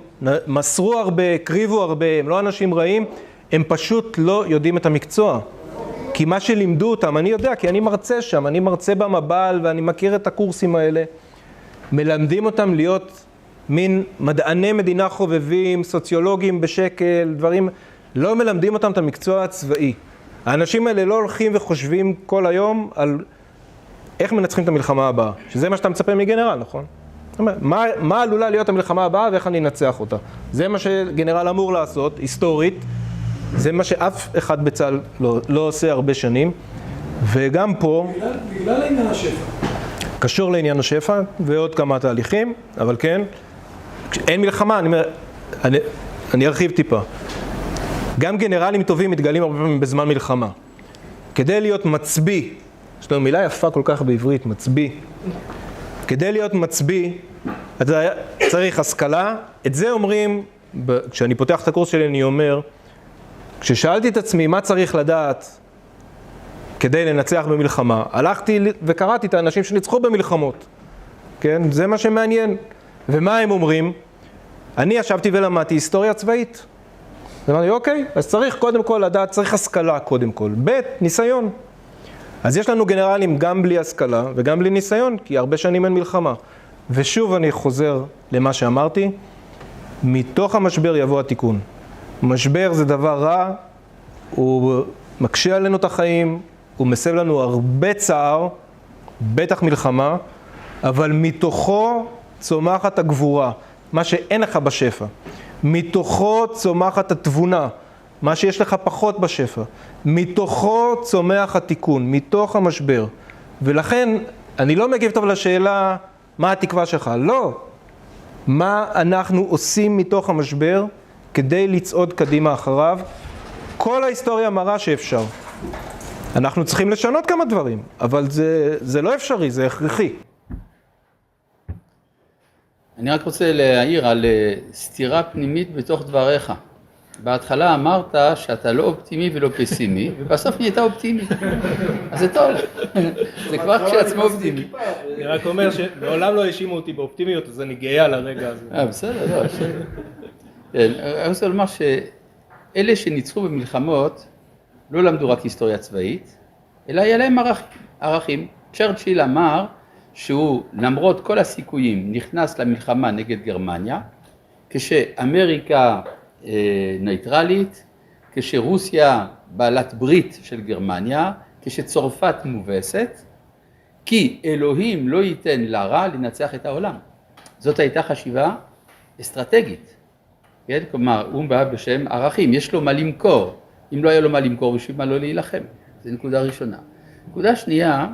מסרו הרבה, קריבו הרבה, הם לא אנשים רעים, הם פשוט לא יודעים את המקצוע. כי מה שלימדו אותם, אני יודע, כי אני מרצה שם, אני מרצה במב"ל ואני מכיר את הקורסים האלה, מלמדים אותם להיות מין מדעני מדינה חובבים, סוציולוגים בשקל, דברים, לא מלמדים אותם את המקצוע הצבאי. האנשים האלה לא הולכים וחושבים כל היום על איך מנצחים את המלחמה הבאה, שזה מה שאתה מצפה מגנרל, נכון? מה עלולה להיות המלחמה הבאה ואיך אני אנצח אותה? זה מה שגנרל אמור לעשות, היסטורית, זה מה שאף אחד בצה"ל לא עושה הרבה שנים, וגם פה... בגלל העניין השפע. קשור לעניין השפע ועוד כמה תהליכים, אבל כן, אין מלחמה, אני ארחיב טיפה. גם גנרלים טובים מתגלים הרבה פעמים בזמן מלחמה. כדי להיות מצביא, יש לנו מילה יפה כל כך בעברית, מצביא. כדי להיות מצביא, אתה צריך השכלה. את זה אומרים, כשאני פותח את הקורס שלי אני אומר, כששאלתי את עצמי מה צריך לדעת כדי לנצח במלחמה, הלכתי וקראתי את האנשים שניצחו במלחמות. כן? זה מה שמעניין. ומה הם אומרים? אני ישבתי ולמדתי היסטוריה צבאית. אמרתי, אוקיי, אז צריך קודם כל לדעת, צריך השכלה קודם כל. ב', ניסיון. אז יש לנו גנרלים גם בלי השכלה וגם בלי ניסיון, כי הרבה שנים אין מלחמה. ושוב אני חוזר למה שאמרתי, מתוך המשבר יבוא התיקון. משבר זה דבר רע, הוא מקשה עלינו את החיים, הוא מסב לנו הרבה צער, בטח מלחמה, אבל מתוכו צומחת הגבורה, מה שאין לך בשפע. מתוכו צומחת התבונה, מה שיש לך פחות בשפע. מתוכו צומח התיקון, מתוך המשבר. ולכן אני לא מגיב טוב לשאלה מה התקווה שלך, לא. מה אנחנו עושים מתוך המשבר כדי לצעוד קדימה אחריו. כל ההיסטוריה מראה שאפשר. אנחנו צריכים לשנות כמה דברים, אבל זה לא אפשרי, זה הכרחי. אני רק רוצה להעיר על סתירה פנימית בתוך דבריך. בהתחלה אמרת שאתה לא אופטימי ולא פסימי, ובסוף נהיית אופטימי. אז זה טוב. זה כבר כשעצמו אופטימי. אני רק אומר שמעולם לא האשימו אותי באופטימיות, אז אני גאה על הרגע הזה. בסדר, לא, בסדר. אני רוצה לומר שאלה שניצחו במלחמות לא למדו רק היסטוריה צבאית, אלא היה להם ערכים. צ'רצ'יל אמר שהוא למרות כל הסיכויים נכנס למלחמה נגד גרמניה, כשאמריקה נייטרלית, כשרוסיה בעלת ברית של גרמניה, כשצרפת מובסת, כי אלוהים לא ייתן לרע לנצח את העולם. זאת הייתה חשיבה אסטרטגית. כן? כלומר, הוא בא בשם ערכים, יש לו מה למכור. אם לא היה לו מה למכור, בשביל מה לא להילחם. זו נקודה ראשונה. נקודה שנייה,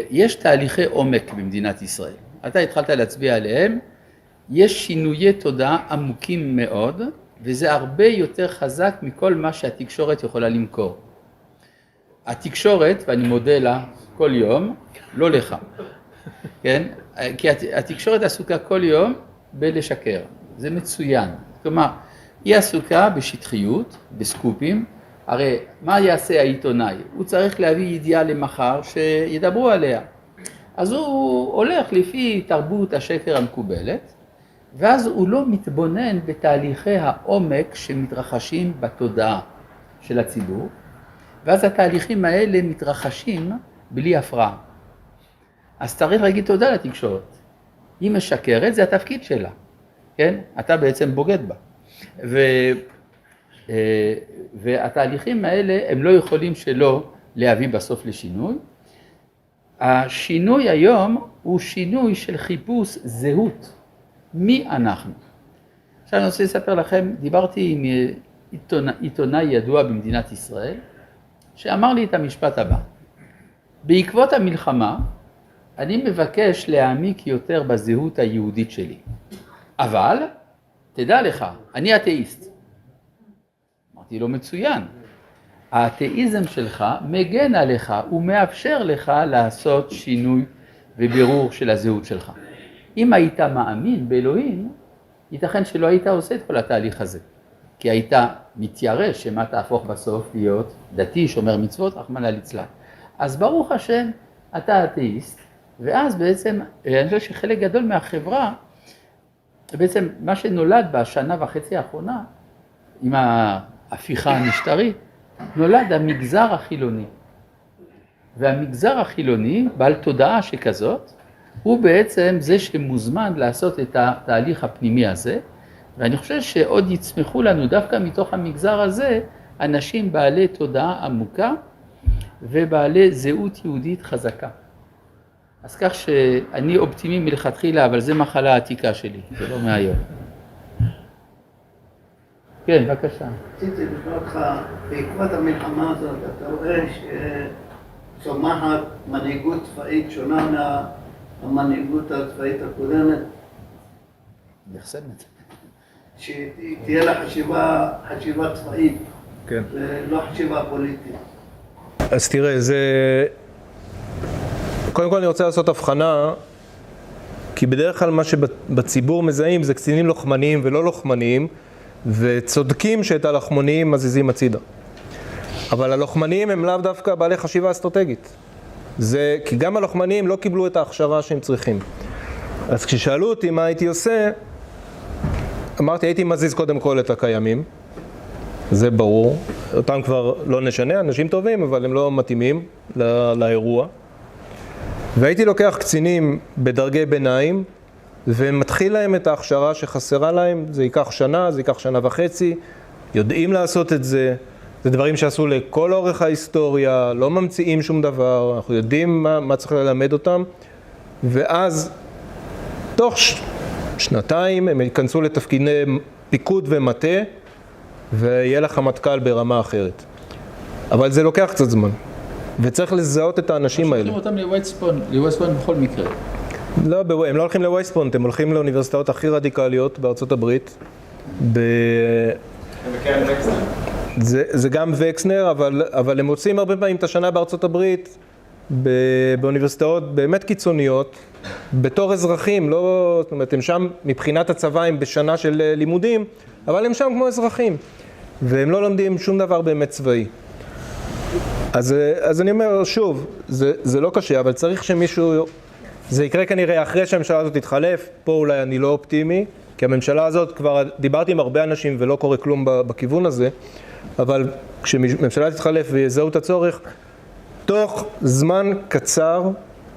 יש תהליכי עומק במדינת ישראל. אתה התחלת להצביע עליהם, יש שינויי תודעה עמוקים מאוד, וזה הרבה יותר חזק מכל מה שהתקשורת יכולה למכור. התקשורת, ואני מודה לה כל יום, לא לך, כן? כי התקשורת עסוקה כל יום בלשקר, זה מצוין. כלומר, היא עסוקה בשטחיות, בסקופים, הרי מה יעשה העיתונאי? הוא צריך להביא ידיעה למחר שידברו עליה. אז הוא הולך לפי תרבות השקר המקובלת, ואז הוא לא מתבונן בתהליכי העומק שמתרחשים בתודעה של הציבור, ואז התהליכים האלה מתרחשים בלי הפרעה. אז צריך להגיד תודה לתקשורת. היא משקרת, זה התפקיד שלה, כן? אתה בעצם בוגד בה. והתהליכים האלה הם לא יכולים שלא להביא בסוף לשינוי. השינוי היום הוא שינוי של חיפוש זהות. מי אנחנו? עכשיו אני רוצה לספר לכם, דיברתי עם עיתונאי ידוע במדינת ישראל, שאמר לי את המשפט הבא. בעקבות המלחמה, אני מבקש להעמיק יותר בזהות היהודית שלי. אבל, תדע לך, אני אתאיסט. אמרתי לו מצוין. האתאיזם שלך מגן עליך, הוא מאפשר לך לעשות שינוי ובירור של הזהות שלך. אם היית מאמין באלוהים, ייתכן שלא היית עושה את כל התהליך הזה. כי היית מתיירש שמה תהפוך בסוף להיות דתי, שומר מצוות, רחמנא ליצלן. אז ברוך השם, אתה אתאיסט, ואז בעצם, אני חושב שחלק גדול מהחברה, בעצם מה שנולד בשנה וחצי האחרונה, עם ההפיכה המשטרית, נולד המגזר החילוני. והמגזר החילוני, בעל תודעה שכזאת, הוא בעצם זה שמוזמן לעשות את התהליך הפנימי הזה, ואני חושב שעוד יצמחו לנו דווקא מתוך המגזר הזה, אנשים בעלי תודעה עמוקה, ובעלי זהות יהודית חזקה. אז כך שאני אופטימי מלכתחילה, אבל זה מחלה העתיקה שלי, זה לא מהיום. כן, בבקשה. רציתי לשאול אותך, בעקבות המלחמה הזאת, אתה רואה שצומחת מנהיגות צבאית שונה מהמנהיגות הצבאית הקודמת? נחסמת. שתהיה לה חשיבה צבאית, כן. ולא חשיבה פוליטית. אז תראה, קודם כל אני רוצה לעשות הבחנה, כי בדרך כלל מה שבציבור מזהים זה קצינים לוחמניים ולא לוחמניים, וצודקים שאת הלוחמניים מזיזים הצידה. אבל הלוחמניים הם לאו דווקא בעלי חשיבה אסטרטגית. כי גם הלוחמניים לא קיבלו את ההכשרה שהם צריכים. אז כששאלו אותי מה הייתי עושה, אמרתי הייתי מזיז קודם כל את הקיימים, זה ברור, אותם כבר לא נשנה, אנשים טובים אבל הם לא מתאימים לאירוע. והייתי לוקח קצינים בדרגי ביניים, ומתחיל להם את ההכשרה שחסרה להם, זה ייקח שנה, זה ייקח שנה וחצי, יודעים לעשות את זה, זה דברים שעשו לכל אורך ההיסטוריה, לא ממציאים שום דבר, אנחנו יודעים מה צריך ללמד אותם, ואז תוך שנתיים הם ייכנסו לתפקידי פיקוד ומטה, ויהיה לך מטכ"ל ברמה אחרת. אבל זה לוקח קצת זמן, וצריך לזהות את האנשים האלה. שולחים אותם לווסט-פוינט בכל מקרה. לא, הם לא הולכים לווסט-פוינט, הם הולכים לאוניברסיטאות הכי רדיקליות בארצות הברית. בקרן וקסנר. זה גם וקסנר, אבל הם מוצאים הרבה פעמים את השנה בארצות הברית, באוניברסיטאות באמת קיצוניות, בתור אזרחים, לא, זאת אומרת, הם שם מבחינת הצבא הם בשנה של לימודים, אבל הם שם כמו אזרחים, והם לא לומדים שום דבר באמת צבאי. אז אני אומר, שוב, זה לא קשה, אבל צריך שמישהו, זה יקרה כנראה אחרי שהממשלה הזאת תתחלף, פה אולי אני לא אופטימי, כי הממשלה הזאת כבר דיברתי עם הרבה אנשים ולא קורה כלום בכיוון הזה, אבל כשממשלה תתחלף ויזהו את הצורך, תוך זמן קצר,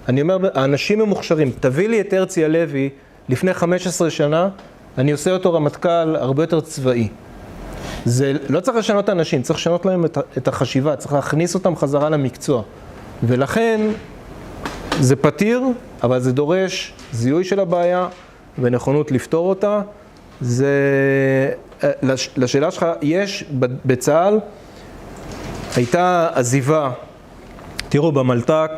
אני אומר, האנשים המוכשרים, תביא לי את הרצי הלוי לפני 15 שנה, אני עושה אותו רמטכ"ל הרבה יותר צבאי. זה לא צריך לשנות את האנשים, צריך לשנות להם את החשיבה, צריך להכניס אותם חזרה למקצוע. ולכן זה פתיר, אבל זה דורש זיהוי של הבעיה ונכונות לפתור אותה. זה, לשאלה שלך, יש בצה"ל, הייתה עזיבה, תראו במלתק,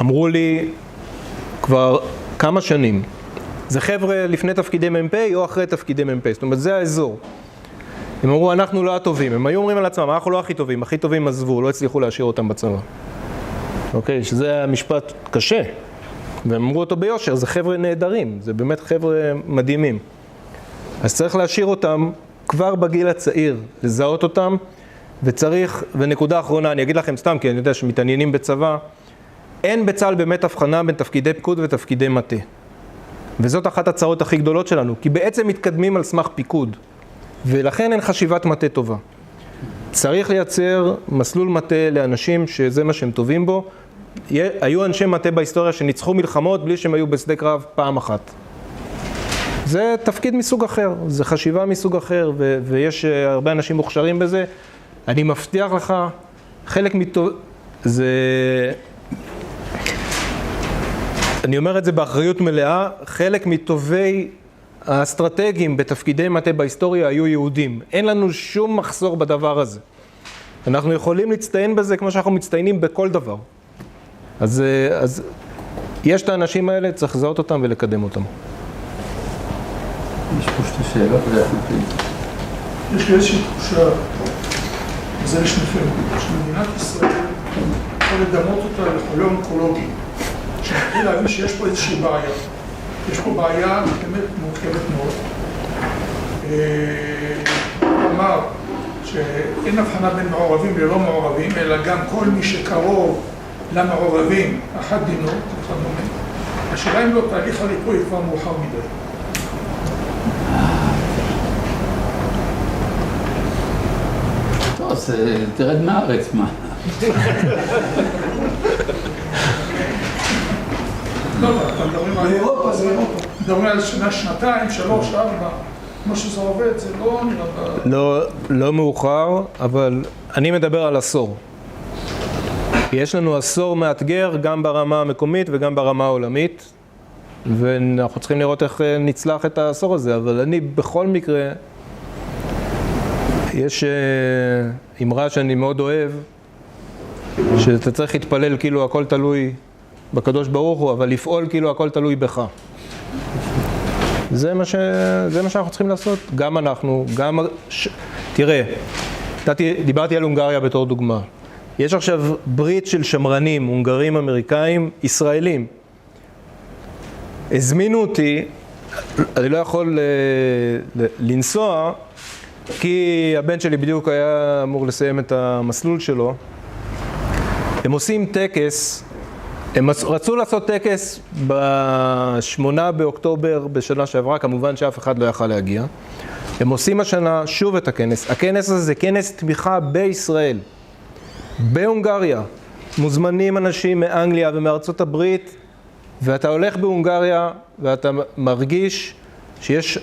אמרו לי כבר כמה שנים, זה חבר'ה לפני תפקידי מ"פ או אחרי תפקידי מ"פ, זאת אומרת זה האזור. הם אמרו אנחנו לא הטובים, הם היו אומרים על עצמם, אנחנו לא הכי טובים עזבו, לא הצליחו להשאיר אותם בצבא. אוקיי, שזה המשפט קשה, והם אמרו אותו ביושר, זה חבר'ה נהדרים, זה באמת חבר'ה מדהימים. אז צריך להשאיר אותם כבר בגיל הצעיר, לזהות אותם, וצריך, ונקודה אחרונה, אני אגיד לכם סתם, כי אני יודע שמתעניינים בצבא, אין בצה"ל באמת הבחנה בין תפקידי פיקוד ותפקידי מטה. וזאת אחת הצרות הכי גדולות שלנו, כי בעצם מתקדמים על סמך פיקוד, ולכן אין חשיבת מטה טובה. צריך לייצר מסלול מטה לאנשים שזה מה שהם טובים בו. היו אנשי מטה בהיסטוריה שניצחו מלחמות בלי שהם היו בשדה קרב פעם אחת. זה תפקיד מסוג אחר, זה חשיבה מסוג אחר, ויש הרבה אנשים מוכשרים בזה. אני מבטיח לך, חלק זה... אני אומר את זה באחריות מלאה, חלק מטובי האסטרטגיים בתפקידי מטה בהיסטוריה היו יהודים. אין לנו שום מחסור בדבר הזה. אנחנו יכולים להצטיין בזה כמו שאנחנו מצטיינים בכל דבר. אז יש את האנשים האלה, צריך לזהות אותם ולקדם אותם. יש פה שתי שאלות, יש לי איזושהי תחושה, וזה לשניכם, שמדינת ישראל יכול לדמות אותה לחולה אונקולוגי, שמתחיל להבין שיש פה איזושהי בעיה. יש פה בעיה באמת מורכבת מאוד. הוא אמר שאין הבחנה בין מעורבים ללא מעורבים, אלא גם כל מי שקרוב למעורבים, אחת דינו, וכדומה. השאלה אם לא תהליך הריפוי כבר מאוחר מדי. טוב, אז תרד מהארץ, מה? לא, באירופה זה אירופה. מדברים על שנה, שנתיים, 3, 4, כמו שזה עובד, זה לא נראה... לא מאוחר, אבל אני מדבר על עשור. יש לנו עשור מאתגר גם ברמה המקומית וגם ברמה העולמית, ואנחנו צריכים לראות איך נצלח את העשור הזה, אבל אני בכל מקרה, יש אמרה שאני מאוד אוהב, שאתה צריך להתפלל כאילו הכל תלוי בקדוש ברוך הוא, אבל לפעול כאילו הכל תלוי בך. זה מה שאנחנו צריכים לעשות, גם אנחנו, גם... תראה, דיברתי על הונגריה בתור דוגמה. יש עכשיו ברית של שמרנים, הונגרים, אמריקאים, ישראלים. הזמינו אותי, אני לא יכול לנסוע, כי הבן שלי בדיוק היה אמור לסיים את המסלול שלו. הם עושים טקס, הם רצו לעשות טקס ב8 באוקטובר בשנה שעברה, כמובן שאף אחד לא יכל להגיע. הם עושים השנה שוב את הכנס. הכנס הזה זה כנס תמיכה בישראל, בהונגריה. מוזמנים אנשים מאנגליה ומארצות הברית, ואתה הולך בהונגריה ואתה מרגיש שיש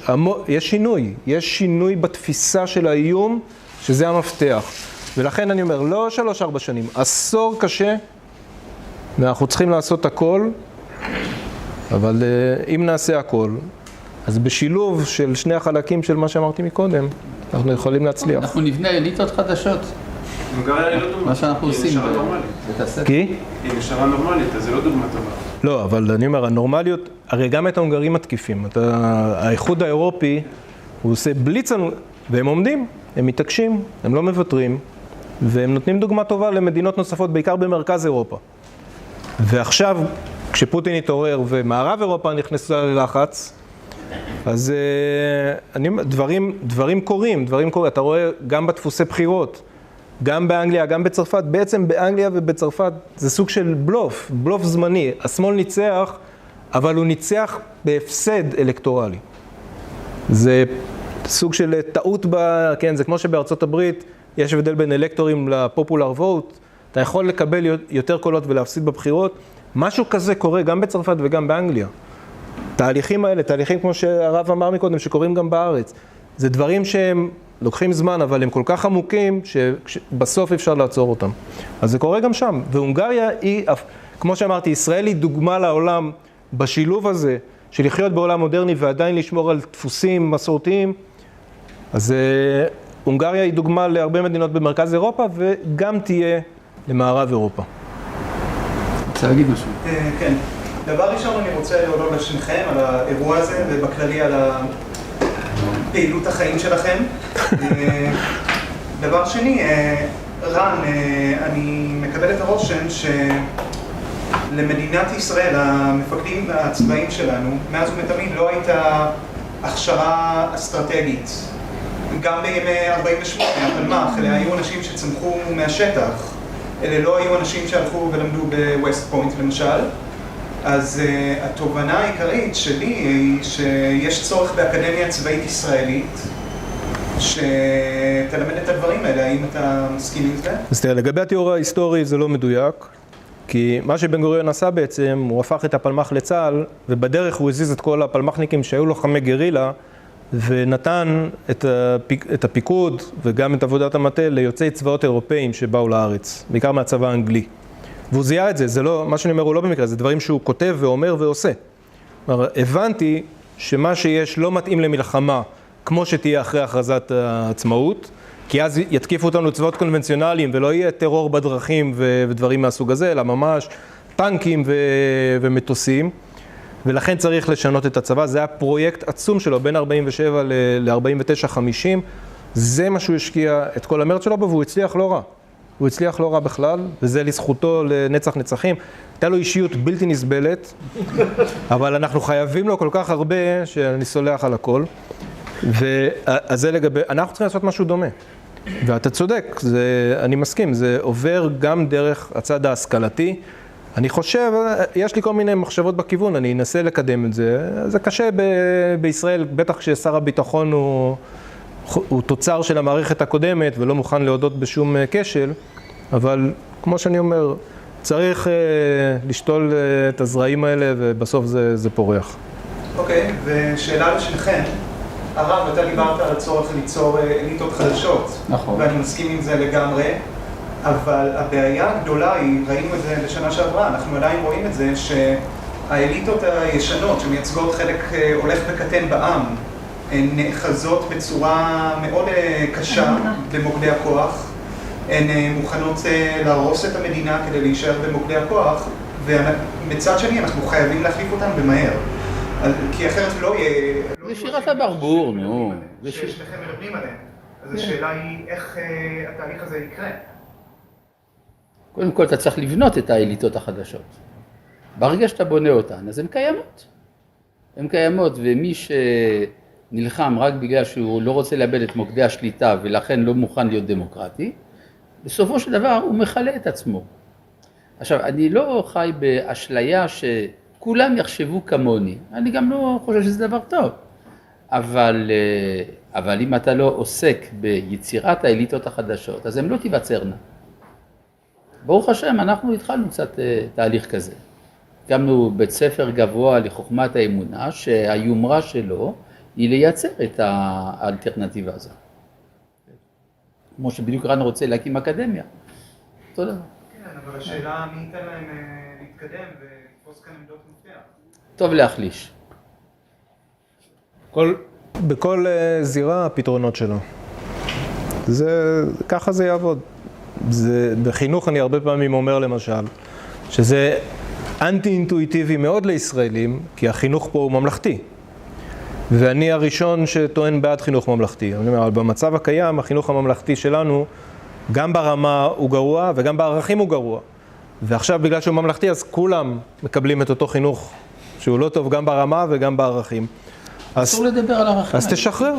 שינוי. יש שינוי בתפיסה של האיום, שזה המפתח. ולכן אני אומר, לא 3-4 שנים, עשור קשה, ואנחנו צריכים לעשות הכל, אבל אם נעשה הכל, אז בשילוב של שני החלקים של מה שאמרתי מקודם, אנחנו יכולים להצליח. אנחנו נבנה אליטות חדשות. מה שאנחנו עושים. כי? היא נשארה נורמלית, אז זה לא דוגמה טובה. לא, אבל אני אומר, הנורמליות, הרי גם את ההונגרים מתקיפים. האיחוד האירופי, הוא עושה בליץ, והם עומדים, הם מתעקשים, הם לא מוותרים, והם נותנים דוגמה טובה למדינות נוספות, בעיקר במרכז אירופה. ועכשיו, כשפוטין התעורר ומערב אירופה נכנסה ללחץ, אז דברים קורים, אתה רואה גם בדפוסי בחירות, גם באנגליה, גם בצרפת, בעצם באנגליה ובצרפת זה סוג של בלוף זמני. השמאל ניצח, אבל הוא ניצח בהפסד אלקטורלי. זה סוג של טעות כן, זה כמו שבארצות הברית יש הבדל בין אלקטורים לפופולר ווט, אתה יכול לקבל יותר קולות ולהפסיד בבחירות, משהו כזה קורה גם בצרפת וגם באנגליה. תהליכים האלה, תהליכים כמו שהרב אמר מקודם, שקורים גם בארץ, זה דברים שהם לוקחים זמן, אבל הם כל כך עמוקים שבסוף אפשר לעצור אותם. אז זה קורה גם שם. והונגריה היא, כמו שאמרתי, ישראל היא דוגמה לעולם בשילוב הזה, של לחיות בעולם מודרני ועדיין לשמור על דפוסים מסורתיים. אז הונגריה היא דוגמה להרבה מדינות במרכז אירופה, וגם תהיה למערב אירופה. רוצה להגיד משהו? כן. דבר ראשון, אני רוצה להודות לשניכם על האירוע הזה, ובכללי על פעילות החיים שלכם. דבר שני, רן, אני מקבל את הרושם שלמדינת ישראל, המפקדים הצבאיים שלנו, מאז ומתמיד לא הייתה הכשרה אסטרטגית. גם בימי 48, הפלמ"ח, אלה היו אנשים שצמחו מהשטח. אלה לא היו אנשים שהלכו ולמדו בווסט פוינט למשל. אז התובנה העיקרית שלי היא שיש צורך באקדמיה צבאית ישראלית שתלמד את הדברים האלה. האם אתה מסכים עם זה? אז תראה, לגבי התיאור ההיסטורי זה לא מדויק, כי מה שבן גוריון עשה בעצם, הוא הפך את הפלמ"ח לצה"ל, ובדרך הוא הזיז את כל הפלמ"חניקים שהיו לוחמי גרילה, ונתן את הפיקוד וגם את עבודת המטה ליוצאי צבאות אירופאים שבאו לארץ, בעיקר מהצבא האנגלי. והוא זיהה את זה, זה לא, מה שאני אומר הוא לא במקרה, זה דברים שהוא כותב ואומר ועושה. הבנתי שמה שיש לא מתאים למלחמה כמו שתהיה אחרי הכרזת העצמאות, כי אז יתקיפו אותנו צבאות קונבנציונליים ולא יהיה טרור בדרכים ודברים מהסוג הזה, אלא ממש טנקים ומטוסים, ולכן צריך לשנות את הצבא. זה היה פרויקט עצום שלו בין 47 ל-49-50, זה מה שהוא השקיע את כל המרץ שלו בו, והוא הצליח לא רע. הוא הצליח לא רע בכלל, וזה לזכותו לנצח נצחים. הייתה לו אישיות בלתי נסבלת, אבל אנחנו חייבים לו כל כך הרבה שאני סולח על הכל. אז זה לגבי, אנחנו צריכים לעשות משהו דומה. ואתה צודק, אני מסכים, זה עובר גם דרך הצד ההשכלתי. אני חושב, יש לי כל מיני מחשבות בכיוון, אני אנסה לקדם את זה. זה קשה בישראל, בטח כששר הביטחון הוא תוצר של המערכת הקודמת ולא מוכן להודות בשום כשל, אבל כמו שאני אומר, צריך לשתול את הזרעים האלה ובסוף זה פורח. אוקיי, ושאלה לשניכם, הרב, אתה דיברת על הצורך ליצור אליטות חדשות. נכון. ואני מסכים עם זה לגמרי, אבל הבעיה הגדולה היא, ראינו את זה בשנה שעברה, אנחנו עדיין רואים את זה שהאליטות הישנות שמייצגות חלק הולך וקטן בעם, הן נאחזות בצורה מאוד קשה במוקדי הכוח, הן מוכנות להרוס את המדינה כדי להישאר במוקדי הכוח, ומצד שני אנחנו חייבים להחליף אותן במהר, כי אחרת לא יהיה... זה שירת הברבור, נו. ששניכם מדברים עליהם, אז השאלה היא איך התהליך הזה יקרה. קודם כל אתה צריך לבנות את האליטות החדשות. ברגע שאתה בונה אותן, אז הן קיימות. הן קיימות, ומי שנלחם רק בגלל שהוא לא רוצה לאבד את מוקדי השליטה ולכן לא מוכן להיות דמוקרטי, בסופו של דבר הוא מחלה את עצמו. עכשיו, אני לא חי באשליה שכולם יחשבו כמוני. אני גם לא חושב שזה דבר טוב. אבל אם אתה לא עוסק ביצירת האליטות החדשות, אז הן לא תיווצרנה. ברוך השם, אנחנו התחלנו קצת תהליך כזה. הקמנו בית ספר גבוה לחוכמת האמונה, שהיומרה שלו היא לייצר את האלטרנטיבה הזו. כמו שבדיוק רן רוצה להקים אקדמיה. תודה. כן, אבל השאלה מי ייתן להם להתקדם ולתפוס כאן עמדות מפתח. טוב להחליש. בכל זירה הפתרונות שלו. ככה זה יעבוד. בחינוך אני הרבה פעמים אומר למשל, שזה אנטי-אינטואיטיבי מאוד לישראלים, כי החינוך פה הוא ממלכתי. ואני הראשון שטוען בעד חינוך ממלכתי. אני אומר, אבל במצב הקיים, החינוך הממלכתי שלנו, גם ברמה הוא גרוע וגם בערכים הוא גרוע. ועכשיו בגלל שהוא ממלכתי, אז כולם מקבלים את אותו חינוך, שהוא לא טוב גם ברמה וגם בערכים. אסור לדבר על ערכים. אז תשחרר.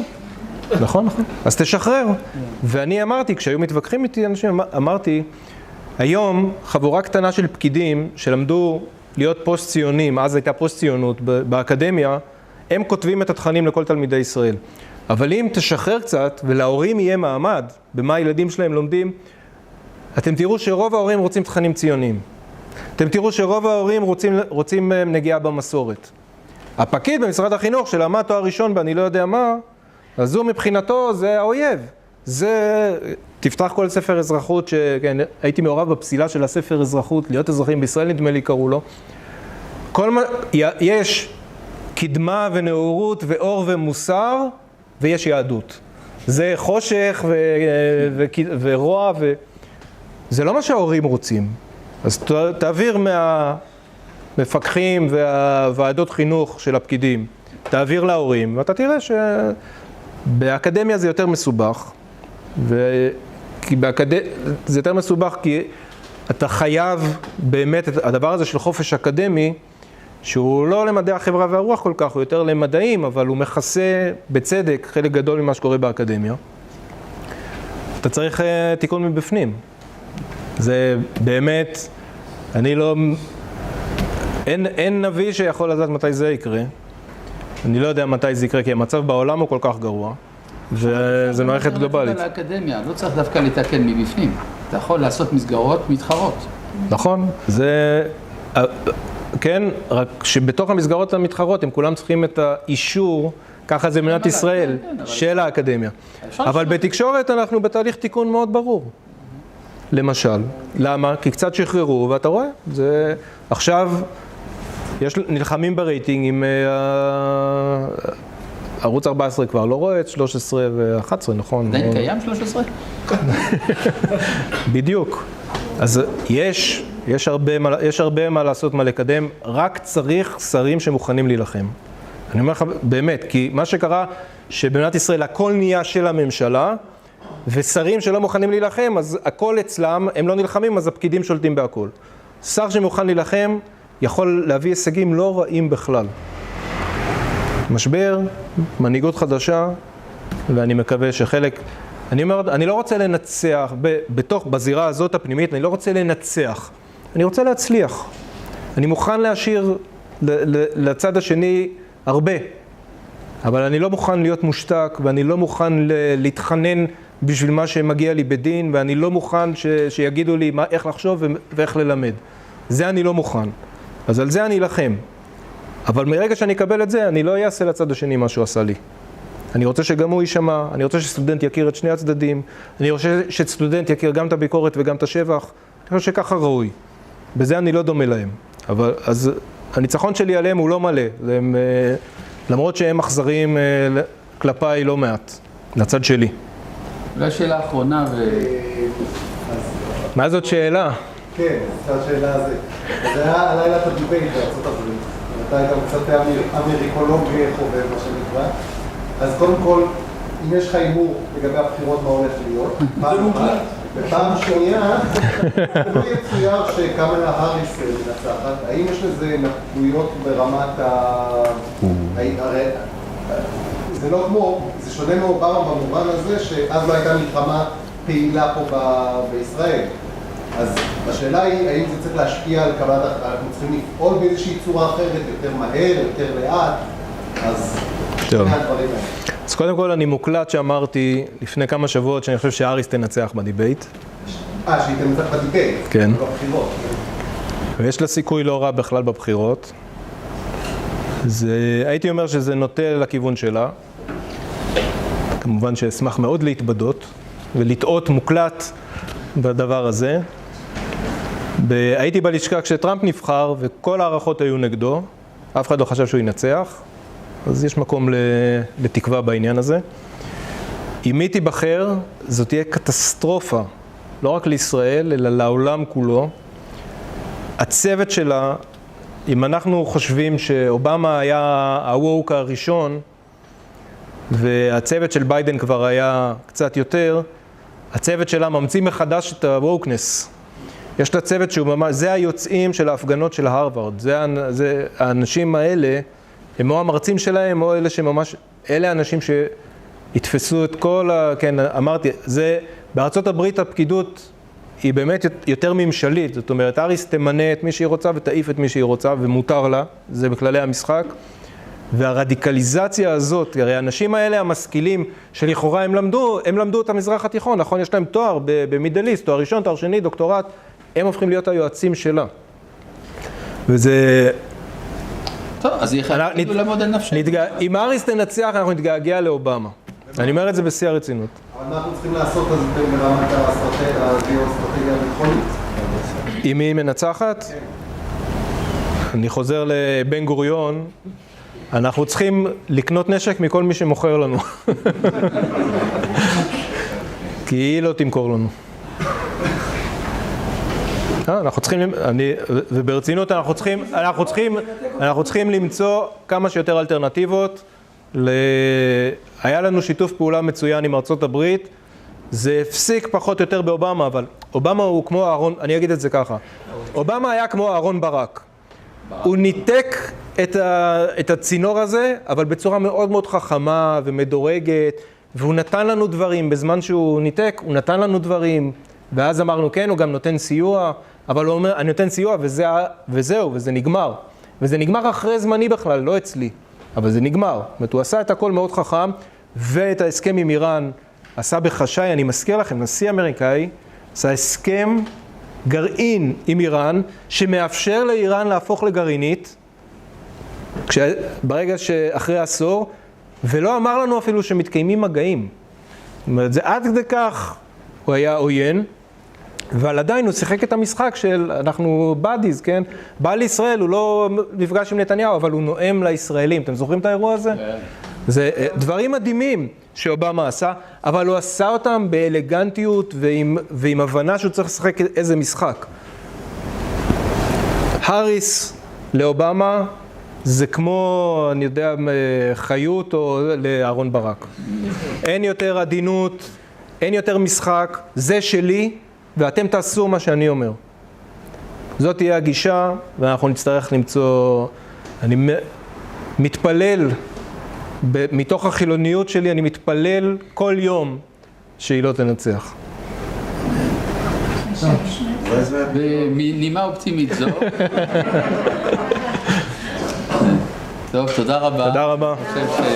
נכון. אז תשחרר. ואני אמרתי, כשהיו מתווכחים איתי אנשים, אמרתי, היום חבורה קטנה של פקידים שלמדו להיות פוסט-ציונים, אז הייתה פוסט-ציונות באקדמיה, הם כותבים את התכנים לכל תלמידי ישראל. אבל אם תשחרר קצת ולהורים יהיה מעמד במה הילדים שלהם לומדים, אתם תראו שרוב ההורים רוצים תכנים ציוניים. אתם תראו שרוב ההורים רוצים נגיעה במסורת. הפקיד במשרד החינוך שלמד תואר ראשון ואני לא יודע מה, אז הוא מבחינתו זה האויב. תפתח כל ספר אזרחות, שכן, הייתי מעורב בפסילה של הספר אזרחות, להיות אזרחים בישראל נדמה לי קראו לו. יש קדמה ונאורות ואור ומוסר, ויש יהדות. זה חושך ורוע, זה לא מה שההורים רוצים. אז תעביר מהמפקחים והוועדות חינוך של הפקידים, תעביר להורים, ואתה תראה שבאקדמיה זה יותר מסובך. זה יותר מסובך כי אתה חייב באמת את הדבר הזה של חופש אקדמי, שהוא לא למדעי החברה והרוח כל כך, הוא יותר למדעים, אבל הוא מכסה בצדק חלק גדול ממה שקורה באקדמיה. אתה צריך תיקון מבפנים. זה באמת, אין נביא שיכול לדעת מתי זה יקרה. אני לא יודע מתי זה יקרה, כי המצב בעולם הוא כל כך גרוע. וזה מערכת גלובלית. לאקדמיה, לא צריך דווקא לתקן מבפנים. אתה יכול לעשות מסגרות מתחרות. נכון, זה... כן, רק שבתוך המסגרות המתחרות הם כולם צריכים את האישור, ככה זה במדינת ישראל, של האקדמיה. אבל בתקשורת אנחנו בתהליך תיקון מאוד ברור. למשל, למה? כי קצת שחררו, ואתה רואה, זה... עכשיו, נלחמים ברייטינג עם... ערוץ 14 כבר לא רואה את 13 ו-11, נכון? עדיין קיים 13? בדיוק. אז יש הרבה מה לעשות, מה לקדם, רק צריך שרים שמוכנים להילחם. אני אומר לך באמת, כי מה שקרה שבמדינת ישראל הכל נהיה של הממשלה, ושרים שלא מוכנים להילחם, אז הכל אצלם, הם לא נלחמים, אז הפקידים שולטים בהכל. שר שמוכן להילחם יכול להביא הישגים לא רעים בכלל. משבר, מנהיגות חדשה, ואני מקווה שחלק... אני לא רוצה לנצח, בזירה הזאת הפנימית, אני לא רוצה לנצח. אני רוצה להצליח. אני מוכן להשאיר לצד השני הרבה, אבל אני לא מוכן להיות מושתק, ואני לא מוכן להתחנן בשביל מה שמגיע לי בדין, ואני לא מוכן שיגידו לי איך לחשוב ואיך ללמד. זה אני לא מוכן. אז על זה אני אלחם. אבל מרגע שאני אקבל את זה, אני לא אעשה לצד השני מה שהוא עשה לי. אני רוצה שגם הוא יישמע, אני רוצה שסטודנט יכיר את שני הצדדים, אני רוצה שסטודנט יכיר גם את הביקורת וגם את השבח, אני חושב שככה ראוי. בזה אני לא דומה להם. אבל אז הניצחון שלי עליהם הוא לא מלא, למרות שהם אכזריים כלפיי לא מעט, לצד שלי. אולי שאלה אחרונה מה זאת שאלה? כן, זאת שאלה הזה. זה היה הלילה את הדיבייט בארצות הברית. אתה גם קצת אמריקולוג חובב, מה שנקרא. אז קודם כל, אם יש לך אימור לגבי הבחירות מה הולך להיות, פעם אחת, ופעם שנייה, לא יצויר שקמלה האריס מנצחת. האם יש לזה נקודויות ברמת זה לא כמו, זה שונה מאובמה במובן הזה, שאז לא הייתה מלחמה פעילה פה בישראל. אז השאלה היא, האם זה צריך להשפיע על קבלת, אנחנו צריכים לפעול באיזושהי צורה אחרת, יותר מהר, יותר לאט, אז שני הדברים האלה. אז קודם כל אני מוקלט שאמרתי לפני כמה שבועות שאני חושב שהאריס תנצח בדיבייט. שהיא תנצח בדיבייט? כן. בבחירות. ויש לה סיכוי לא רע בכלל בבחירות. הייתי אומר שזה נוטה לכיוון שלה. כמובן שאשמח מאוד להתבדות ולטעות מוקלט בדבר הזה. הייתי בלשכה כשטראמפ נבחר וכל הערכות היו נגדו, אף אחד לא חשב שהוא ינצח, אז יש מקום לתקווה בעניין הזה. אם היא תיבחר, זאת תהיה קטסטרופה, לא רק לישראל, אלא לעולם כולו. הצוות שלה, אם אנחנו חושבים שאובמה היה הווק הראשון, והצוות של ביידן כבר היה קצת יותר, הצוות שלה ממציא מחדש את הווקנס. יש לה צוות שהוא ממש, זה היוצאים של ההפגנות של הרווארד, האנשים האלה, הם או המרצים שלהם, או אלה שממש, אלה האנשים שהתפסו את כל כן, אמרתי, זה, בארצות הברית הפקידות היא באמת יותר ממשלית, זאת אומרת, האריס תמנה את מי שהיא רוצה ותעיף את מי שהיא רוצה, ומותר לה, זה בכללי המשחק. והרדיקליזציה הזאת, הרי האנשים האלה המשכילים שלכאורה הם למדו את המזרח התיכון, נכון? יש להם תואר במידל איסט, תואר ראשון, תואר שני, דוקטורט, הם הופכים להיות היועצים שלה. וזה... טוב, אז יחד לעמוד על נפשנו. אם האריס תנצח, אנחנו נתגעגע לאובמה. אני אומר את זה בשיא הרצינות. אבל מה אנחנו צריכים לעשות אז ברמת הגיאו-אסטרטגיה הביטחונית? אם היא מנצחת? אני חוזר לבן גוריון, אנחנו צריכים לקנות נשק מכל מי שמוכר לנו. כי היא לא תמכור לנו. אנחנו צריכים, וברצינות אנחנו צריכים למצוא כמה שיותר אלטרנטיבות. היה לנו שיתוף פעולה מצוין עם ארצות הברית, זה הפסיק פחות או יותר באובמה, אבל אובמה הוא כמו אהרון, אני אגיד את זה ככה, אובמה היה כמו אהרון ברק. הוא ניתק את הצינור הזה, אבל בצורה מאוד מאוד חכמה ומדורגת, והוא נתן לנו דברים, בזמן שהוא ניתק, הוא נתן לנו דברים, ואז אמרנו כן, הוא גם נותן סיוע, אבל הוא אומר, אני נותן סיוע וזהו, וזה נגמר. וזה נגמר אחרי זמני בכלל, לא אצלי, אבל זה נגמר. זאת אומרת, הוא עשה את הכל מאוד חכם, ואת ההסכם עם איראן עשה בחשאי, אני מזכיר לכם, נשיא אמריקאי, עשה הסכם גרעין עם איראן, שמאפשר לאיראן להפוך לגרעינית, ברגע שאחרי עשור, ולא אמר לנו אפילו שמתקיימים מגעים. זאת אומרת, זה עד כדי כך הוא היה עוין, אבל עדיין הוא שיחק את המשחק של אנחנו בדיז, כן? בא לישראל, הוא לא נפגש עם נתניהו, אבל הוא נואם לישראלים. אתם זוכרים את האירוע הזה? זה דברים מדהימים שאובמה עשה, אבל הוא עשה אותם באלגנטיות ועם הבנה שהוא צריך לשחק איזה משחק. האריס לאובמה זה כמו, אני יודע, חיות או לאהרון ברק. אין יותר עדינות, אין יותר משחק, זה שלי, ואתם תעשו מה שאני אומר. זאת תהיה הגישה, ואנחנו נצטרך למצוא, אני מתפלל, מתוך החילוניות שלי, אני מתפלל כל יום שהיא לא תנצח. בנימה אופטימית זו. טוב, תודה רבה. תודה רבה. אני חושב